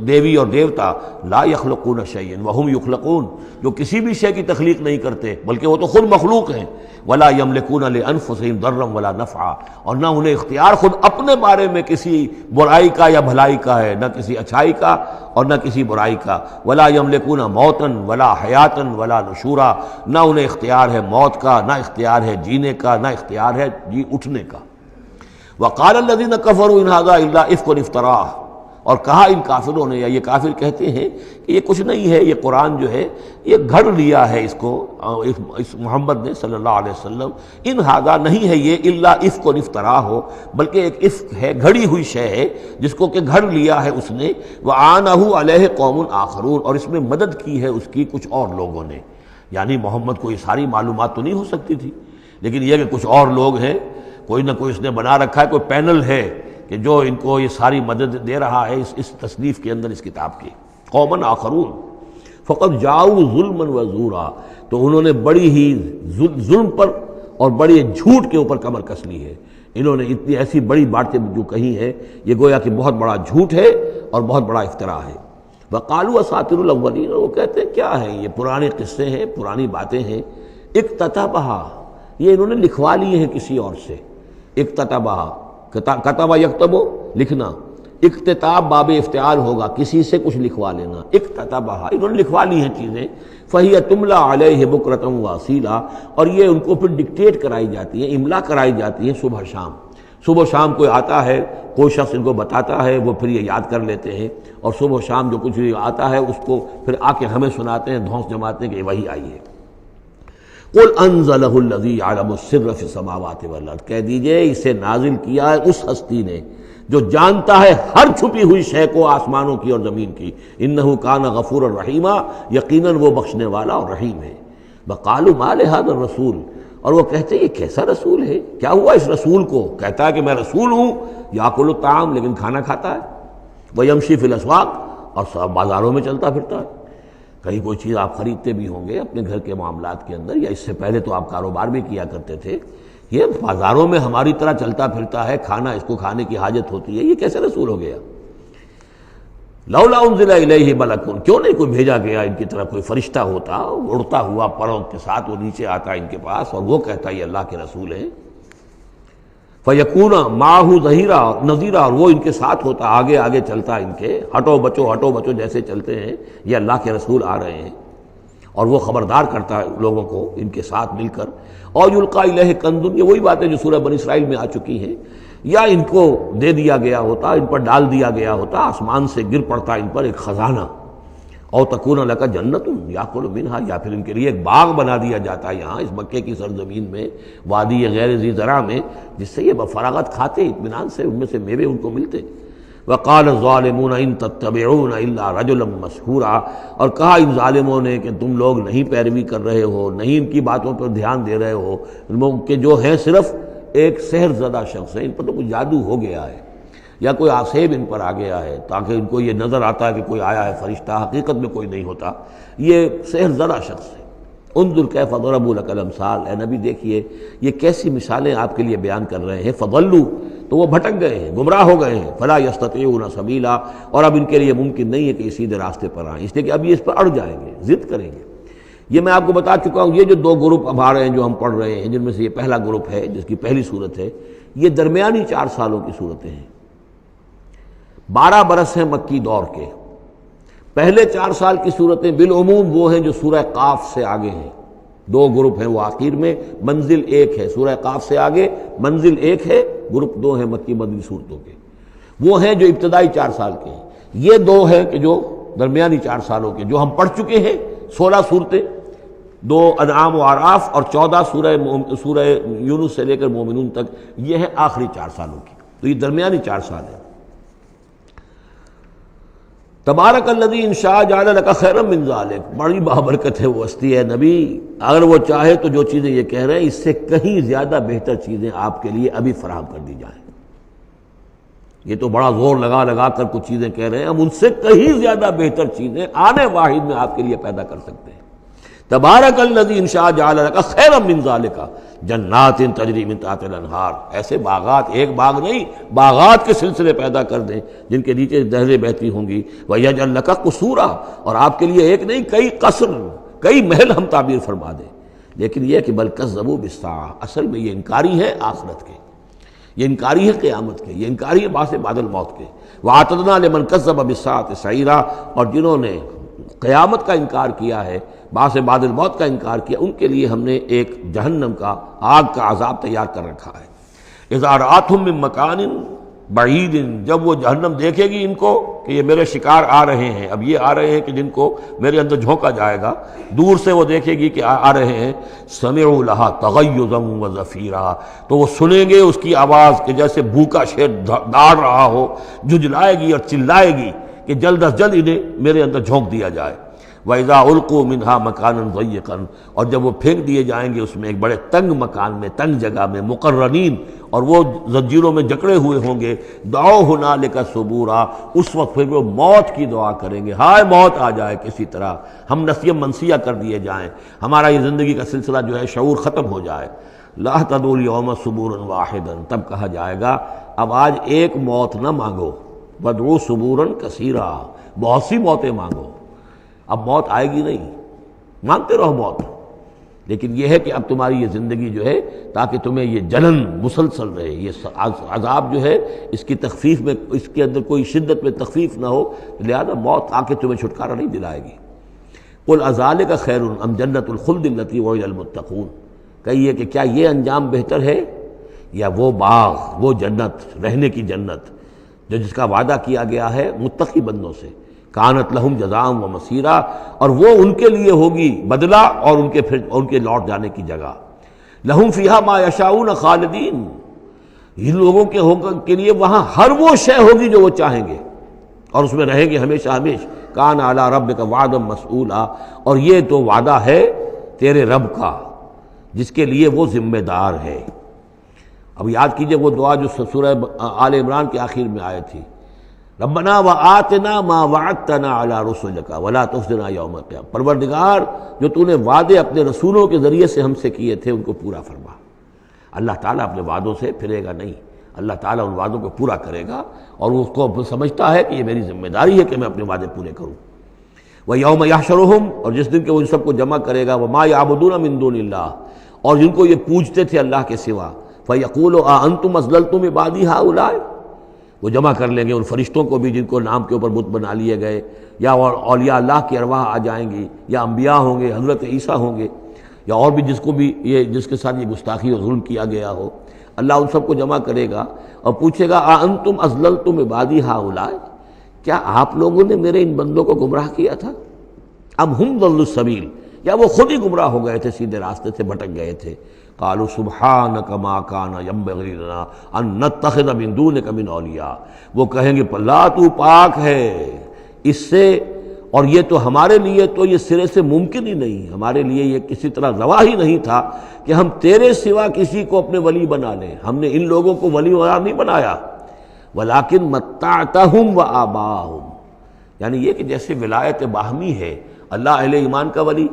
دیوی اور دیوتا لا یخلقون شیئا وہم یخلقون، جو کسی بھی شے کی تخلیق نہیں کرتے بلکہ وہ تو خود مخلوق ہیں، ولا یملکون لانفسہم ضرا ولا نفعا، اور نہ انہیں اختیار خود اپنے بارے میں کسی برائی کا یا بھلائی کا ہے، نہ کسی اچھائی کا اور نہ کسی برائی کا، ولا یملکون موتا ولا حیاتا ولا نشورا، نہ انہیں اختیار ہے موت کا، نہ اختیار ہے جینے کا، نہ اختیار ہے جی اٹھنے کا۔ وقال الذین کفروا ان ھذا الا افک افتراہ، اور کہا ان کافروں نے، یا یہ کافر کہتے ہیں کہ یہ کچھ نہیں ہے، یہ قرآن جو ہے یہ گھڑ لیا ہے اس کو اس محمد نے صلی اللہ علیہ وسلم، ان ھذا نہیں ہے یہ الا افک افتراہ ہو، بلکہ ایک افک ہے، گھڑی ہوئی شے ہے جس کو کہ گھڑ لیا ہے اس نے، وعانہ علیہ قوم آخرون، اور اس میں مدد کی ہے اس کی کچھ اور لوگوں نے۔ یعنی محمد کو یہ ساری معلومات تو نہیں ہو سکتی تھی، لیکن یہ کہ کچھ اور لوگ ہیں، کوئی نہ کوئی اس نے بنا رکھا ہے، کوئی پینل ہے کہ جو ان کو یہ ساری مدد دے رہا ہے اس تصنیف کے اندر اس کتاب کی۔ قومن آخرون فقط جاؤ ظلما و زورا، تو انہوں نے بڑی ہی ظلم پر اور بڑے جھوٹ کے اوپر کمر کس لی ہے، انہوں نے اتنی ایسی بڑی باتیں جو کہی ہیں، یہ گویا کہ بہت بڑا جھوٹ ہے اور بہت بڑا افتراء ہے۔ وقالوا اساطیر الاولین، وہ کہتے ہیں کیا ہے یہ پرانے قصے ہیں، پرانی باتیں ہیں، اکتتبھا، یہ انہوں نے لکھوا لیے ہیں کسی اور سے۔ اکتتبھا، کتب یکتب لکھنا، اکتتاب باب افتعال ہوگا، کسی سے کچھ لکھوا لینا، اکتتبھا، انہوں نے لکھوا لی ہیں چیزیں، فہی تملی علیہ بکرۃ واصیلا، اور یہ ان کو پھر ڈکٹیٹ کرائی جاتی ہیں، املا کرائی جاتی ہیں صبح شام۔ صبح شام کوئی آتا ہے، کوئی شخص ان کو بتاتا ہے، وہ پھر یہ یاد کر لیتے ہیں، اور صبح شام جو کچھ بھی آتا ہے اس کو پھر آ کے ہمیں سناتے ہیں، دھونس جماتے ہیں کہ یہ وہی آئی ہے۔ قل انزلہ الذی یعلم السر فی السماوات والارض، کہہ دیجئے اسے نازل کیا ہے اس ہستی نے جو جانتا ہے ہر چھپی ہوئی شے کو آسمانوں کی اور زمین کی، انہ کان غفورا رحیما، یقیناً وہ بخشنے والا اور رحیم ہے۔ وقالوا ما لہذا الرسول، اور وہ کہتے ہیں یہ کیسا رسول ہے، کیا ہوا اس رسول کو، کہتا ہے کہ میں رسول ہوں، یاکل الطعام، لیکن کھانا کھاتا ہے، ویمشی فی الاسواق، اور بازاروں میں چلتا پھرتا ہے۔ کہیں کوئی چیز آپ خریدتے بھی ہوں گے اپنے گھر کے معاملات کے اندر، یا اس سے پہلے تو آپ کاروبار بھی کیا کرتے تھے، یہ بازاروں میں ہماری طرح چلتا پھرتا ہے، کھانا اس کو کھانے کی حاجت ہوتی ہے، یہ کیسے رسول ہو گیا؟ لولا انزل الیہ ملک، کیوں نہیں کوئی بھیجا گیا ان کی طرف کوئی فرشتہ ہوتا، اڑتا ہوا پروں کے ساتھ وہ نیچے آتا ان کے پاس اور وہ کہتا یہ اللہ کے رسول ہیں۔ فیکون معہ ظہیرا نذیرا، اور وہ ان کے ساتھ ہوتا، آگے آگے چلتا ان کے، ہٹو بچو جیسے چلتے ہیں یہ اللہ کے رسول آ رہے ہیں، اور وہ خبردار کرتا ہے لوگوں کو ان کے ساتھ مل کر۔ اور یلقی الیہ کنز، یہ وہی باتیں جو سورہ بنی اسرائیل میں آ چکی ہیں، یا ان کو دے دیا گیا ہوتا، ان پر ڈال دیا گیا ہوتا، آسمان سے گر پڑتا ان پر ایک خزانہ، او تکون لک جنت یاکل منہا، یا پھر ان کے لیے ایک باغ بنا دیا جاتا ہے یہاں اس مکے کی سرزمین میں، وادی غیر ذی زرع میں، جس سے یہ بفراغت کھاتے اطمینان سے، ان میں سے میوے ان کو ملتے۔ وقال الظالمون ان تتبعون الا رجلا مسحورا، اور کہا ان ظالموں نے کہ تم لوگ نہیں پیروی کر رہے ہو، نہیں ان کی باتوں پر دھیان دے رہے ہو، کہ جو ہیں صرف ایک سحر زدہ شخص ہے، ان پر تو کچھ جادو ہو گیا ہے، یا کوئی آسیب ان پر آ گیا ہے، تاکہ ان کو یہ نظر آتا ہے کہ کوئی آیا ہے فرشتہ، حقیقت میں کوئی نہیں ہوتا، یہ سحر زدہ شخص ہے۔ انظر کیف ضربوا لک الامثال، اے نبی دیکھیے یہ کیسی مثالیں آپ کے لیے بیان کر رہے ہیں، فضلوا، تو وہ بھٹک گئے ہیں، گمراہ ہو گئے ہیں، فلا یستطیعون سبیلا، اور اب ان کے لیے ممکن نہیں ہے کہ یہ سیدھے راستے پر آئیں، اس لیے کہ اب یہ اس پر اڑ جائیں گے، ضد کریں گے۔ یہ میں آپ کو بتا چکا ہوں، یہ جو دو گروپ اب آ رہے ہیں جو ہم پڑھ رہے ہیں، جن میں سے یہ پہلا گروپ ہے جس کی پہلی صورت ہے، یہ درمیانی 4 سالوں کی صورتیں ہیں، 12 برس ہیں مکی دور کے۔ پہلے 4 سال کی صورتیں بالعموم وہ ہیں جو سورہ قاف سے آگے ہیں، 2 گروپ ہیں وہ آخر میں، منزل 1 ہے، سورہ قاف سے آگے منزل 1 ہے، گروپ 2 ہیں مکی مدنی صورتوں کے، وہ ہیں جو ابتدائی 4 سال کے ہیں۔ یہ 2 ہیں کہ جو درمیانی 4 سالوں کے، جو ہم پڑھ چکے ہیں 16 صورتیں، 2 انعام و اعراف اور 14 سورہ یونس سے لے کر مومنون تک، یہ ہے آخری 4 سالوں کی، تو یہ درمیانی 4 سال ہے۔ تبارک الذی ان شاء جعل لک خیرا من ذلک، بڑی بابرکت ہے وہ ہستی ہے نبی، اگر وہ چاہے تو جو چیزیں یہ کہہ رہے ہیں اس سے کہیں زیادہ بہتر چیزیں آپ کے لیے ابھی فراہم کر دی جائیں۔ یہ تو بڑا زور لگا لگا کر کچھ چیزیں کہہ رہے ہیں، ہم ان سے کہیں زیادہ بہتر چیزیں آنے واحد میں آپ کے لیے پیدا کر سکتے ہیں۔ تبارک الذی ان شاء جعل لک خیرا من ذلک جنات تجری من تحتها الانہار، ایسے باغات، ایک باغ نہیں، باغات کے سلسلے پیدا کر دیں جن کے نیچے نہریں بہتی ہوں گی، ویجعل لک قصورا، اور آپ کے لیے ایک نہیں کئی قصر، کئی محل ہم تعبیر فرما دیں۔ لیکن یہ کہ بل کذبوا بالساعہ، اصل میں یہ انکاری ہے آخرت کے، یہ انکاری ہے قیامت کے، یہ انکاری ہے بعث بعد الموت کے۔ وَأَعْتَدْنَا لِمَنْ كَذَّبَ بِالسَّاعَةِ سَعِيرًا، اور جنہوں نے قیامت کا انکار کیا ہے، بعث بعد الموت کا انکار کیا، ان کے لیے ہم نے ایک جہنم کا، آگ کا عذاب تیار کر رکھا ہے۔ اذا رأتهم من مکان بعید، جب وہ جہنم دیکھے گی ان کو کہ یہ میرے شکار آ رہے ہیں، اب یہ آ رہے ہیں کہ جن کو میرے اندر جھونکا جائے گا، دور سے وہ دیکھے گی کہ آ رہے ہیں، سمعوا لها تغیظا وزفیرا، تو وہ سنیں گے اس کی آواز کہ جیسے بھوکا شیر داڑ رہا ہو، جھجلائے گی اور چلائے گی کہ جلد از جلد انہیں میرے اندر جھونک دیا جائے۔ وَإِذَا أُلْقُوا مِنْهَا مَكَانًا ضَيِّقًا، اور جب وہ پھینک دیے جائیں گے اس میں ایک بڑے تنگ مکان میں، تنگ جگہ میں، مقرنین، اور وہ زنجیروں میں جکڑے ہوئے ہوں گے، دعوا هُنَالِكَ ثُبُورًا، اس وقت پھر وہ موت کی دعا کریں گے، ہائے موت آ جائے کسی طرح، ہم نسیہ منسیہ کر دیے جائیں، ہمارا یہ زندگی کا سلسلہ جو ہے شعور ختم ہو جائے۔ لَا تَدْعُوا الْيَوْمَ ثُبُورًا وَاحِدًا، تب کہا جائے گا اب آج ایک موت نہ مانگو، وَادْعُوا ثُبُورًا كَثِيرًا، بہت سی موتیں مانگو، اب موت آئے گی نہیں، مانگتے رہو موت، لیکن یہ ہے کہ اب تمہاری یہ زندگی جو ہے تاکہ تمہیں یہ جلن مسلسل رہے، یہ عذاب جو ہے اس کی تخفیف میں، اس کے اندر کوئی شدت میں تخفیف نہ ہو، لہذا موت آ کے تمہیں چھٹکارا نہیں دلائے گی۔ قل اذالک خیر ام جنت الخلد التی وعد المتقون، کہیے کہ کیا یہ انجام بہتر ہے یا وہ باغ، وہ جنت، رہنے کی جنت جو جس کا وعدہ کیا گیا ہے متقی بندوں سے، کانت لہم جزاء و مسیرا، اور وہ ان کے لیے ہوگی بدلہ اور ان کے لوٹ جانے کی جگہ۔ لہم فیہا ما یشاؤون خالدین، ان لوگوں کے لیے وہاں ہر وہ شے ہوگی جو وہ چاہیں گے اور اس میں رہیں گے ہمیشہ ہمیشہ۔ کان علی ربک وعدا مسئولا، اور یہ تو وعدہ ہے تیرے رب کا جس کے لیے وہ ذمہ دار ہے۔ اب یاد کیجئے وہ دعا جو سورہ آل عمران کے آخر میں آئی تھی، ربنا وآتنا ما وعدتنا علی رسلک ولا تخزنا یوم القیامہ، پروردگار جو تو نے وعدے اپنے رسولوں کے ذریعے سے ہم سے کیے تھے ان کو پورا فرما۔ اللہ تعالیٰ اپنے وعدوں سے پھرے گا نہیں، اللہ تعالیٰ ان وعدوں کو پورا کرے گا، اور وہ اس کو سمجھتا ہے کہ یہ میری ذمہ داری ہے کہ میں اپنے وعدے پورے کروں۔ وَيَوْمَ يَحْشُرُهُمْ، اور جس دن کہ وہ ان سب کو جمع کرے گا، وَمَا يَعْبُدُونَ مِن دُونِ اللَّهِ، اور جن کو یہ پوجتے تھے اللہ کے سوا، فَيَقُولُ أَأَنْتُمْ أَضْلَلْتُمْ عِبَادِي هَؤُلَاءِ، وہ جمع کر لیں گے ان فرشتوں کو بھی جن کو نام کے اوپر بت بنا لیے گئے، یا اولیاء اللہ کی ارواح آ جائیں گی، یا انبیاء ہوں گے، حضرت عیسیٰ ہوں گے، یا اور بھی جس کو بھی یہ جس کے ساتھ یہ گستاخی اور ظلم کیا گیا ہو، اللہ ان سب کو جمع کرے گا اور پوچھے گا أَأَنْتُمْ أَضْلَلْتُمْ عِبَادِي هَؤُلَاءِ، کیا آپ لوگوں نے میرے ان بندوں کو گمراہ کیا تھا؟ ام ہم ضلوا السبیل، یا وہ خود ہی گمراہ ہو گئے تھے، سیدھے راستے سے بھٹک گئے تھے۔ قالوا سبحانک ما کان ینبغی لنا ان نتخذ من دونک من اولیاء، وہ کہیں گے اللہ تو پاک ہے اس سے، اور یہ تو ہمارے لیے تو یہ سرے سے ممکن ہی نہیں، ہمارے لیے یہ کسی طرح روا ہی نہیں تھا کہ ہم تیرے سوا کسی کو اپنے ولی بنا لیں، ہم نے ان لوگوں کو ولی قرار نہیں بنایا۔ ولیکن متعتہم وآباءہم، یعنی یہ کہ جیسے ولایت باہمی ہے، اللہ اہل ایمان کا ولی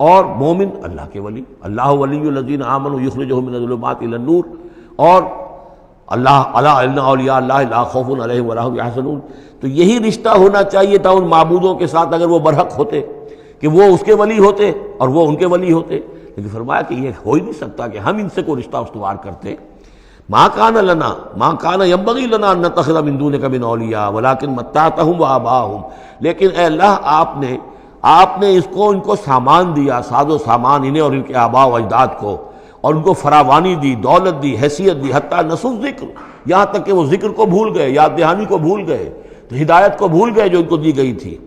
اور مومن اللہ کے ولی، اللہ ولی الذین آمنوا یخرجہم من الظلمات الی النور، اور اللہ الا ان اولیاء اللہ لا خوف علیہم ولا هم یحزنون، تو یہی رشتہ ہونا چاہیے تھا ان معبودوں کے ساتھ اگر وہ برحق ہوتے، کہ وہ اس کے ولی ہوتے اور وہ ان کے ولی ہوتے، لیکن فرمایا کہ یہ ہو ہی نہیں سکتا کہ ہم ان سے کوئی رشتہ استوار کرتے۔ ما کان لنا ما کان ینبغی لنا ان نتخذ من دونک من اولیاء ولکن متعتہم وآباءہم، لیکن اے اللہ آپ نے ان کو سامان دیا، ساز و سامان انہیں اور ان کے آباء و اجداد کو، اور ان کو فراوانی دی، دولت دی، حیثیت دی، حتیٰ نسوا ذکر، یہاں تک کہ وہ ذکر کو بھول گئے، یاد دہانی کو بھول گئے، تو ہدایت کو بھول گئے جو ان کو دی گئی تھی۔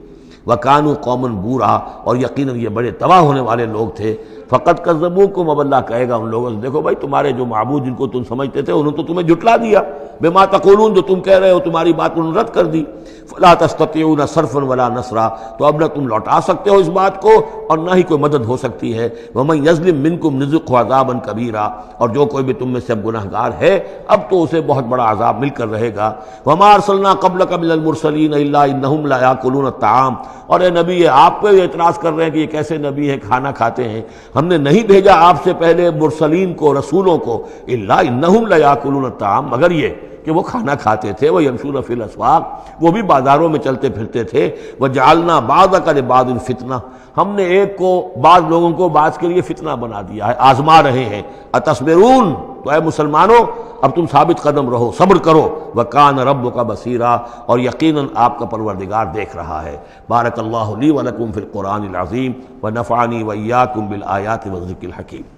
وَكَانُوا قَوْمًا بُورًا، اور یقیناً یہ بڑے تباہ ہونے والے لوگ تھے۔ فقط کذبوکم، اب اللہ کہے گا ان لوگوں سے دیکھو بھائی تمہارے جو معبود جن کو تم سمجھتے تھے انہوں نے تو تمہیں جھٹلا دیا، بما تقولون جو تم کہہ رہے ہو تمہاری بات انہوں نے رد کر دی، فلا تستطيعون صرفا ولا نصرا، تو اب نہ تم لوٹا سکتے ہو اس بات کو اور نہ ہی کوئی مدد ہو سکتی ہے، ومن یظلم منکم نذقه عذابا کبیرا، اور جو کوئی بھی تم میں سے اب گناہگار ہے اب تو اسے بہت بڑا عذاب مل کر رہے گا، وما ارسلنا قبلک من المرسلین الا انہم لا یاکلون الطعام، اور اے نبی یہ آپ پہ اعتراض کر رہے ہیں کہ یہ کیسے نبی ہے کھانا کھاتے ہیں، ہم نے نہیں بھیجا آپ سے پہلے مرسلین کو رسولوں کو الا انہم لا یاکلون الطعام، مگر یہ کہ وہ کھانا کھاتے تھے، وہ یمشون فی الاسواق، وہ بھی بازاروں میں چلتے پھرتے تھے، وجعلنا بعضک لبعض فتنہ، ہم نے ایک کو بعض لوگوں کو بعض کے لیے فتنہ بنا دیا ہے، آزما رہے ہیں، اتصبرون، تو اے مسلمانوں اب تم ثابت قدم رہو، صبر کرو، وکان ربک بصیرا، اور یقیناً آپ کا پروردگار دیکھ رہا ہے۔ بارک اللہ لی ولکم فی القرآن العظیم ونفعنی وإیاکم بالآیات والذکر الحکیم۔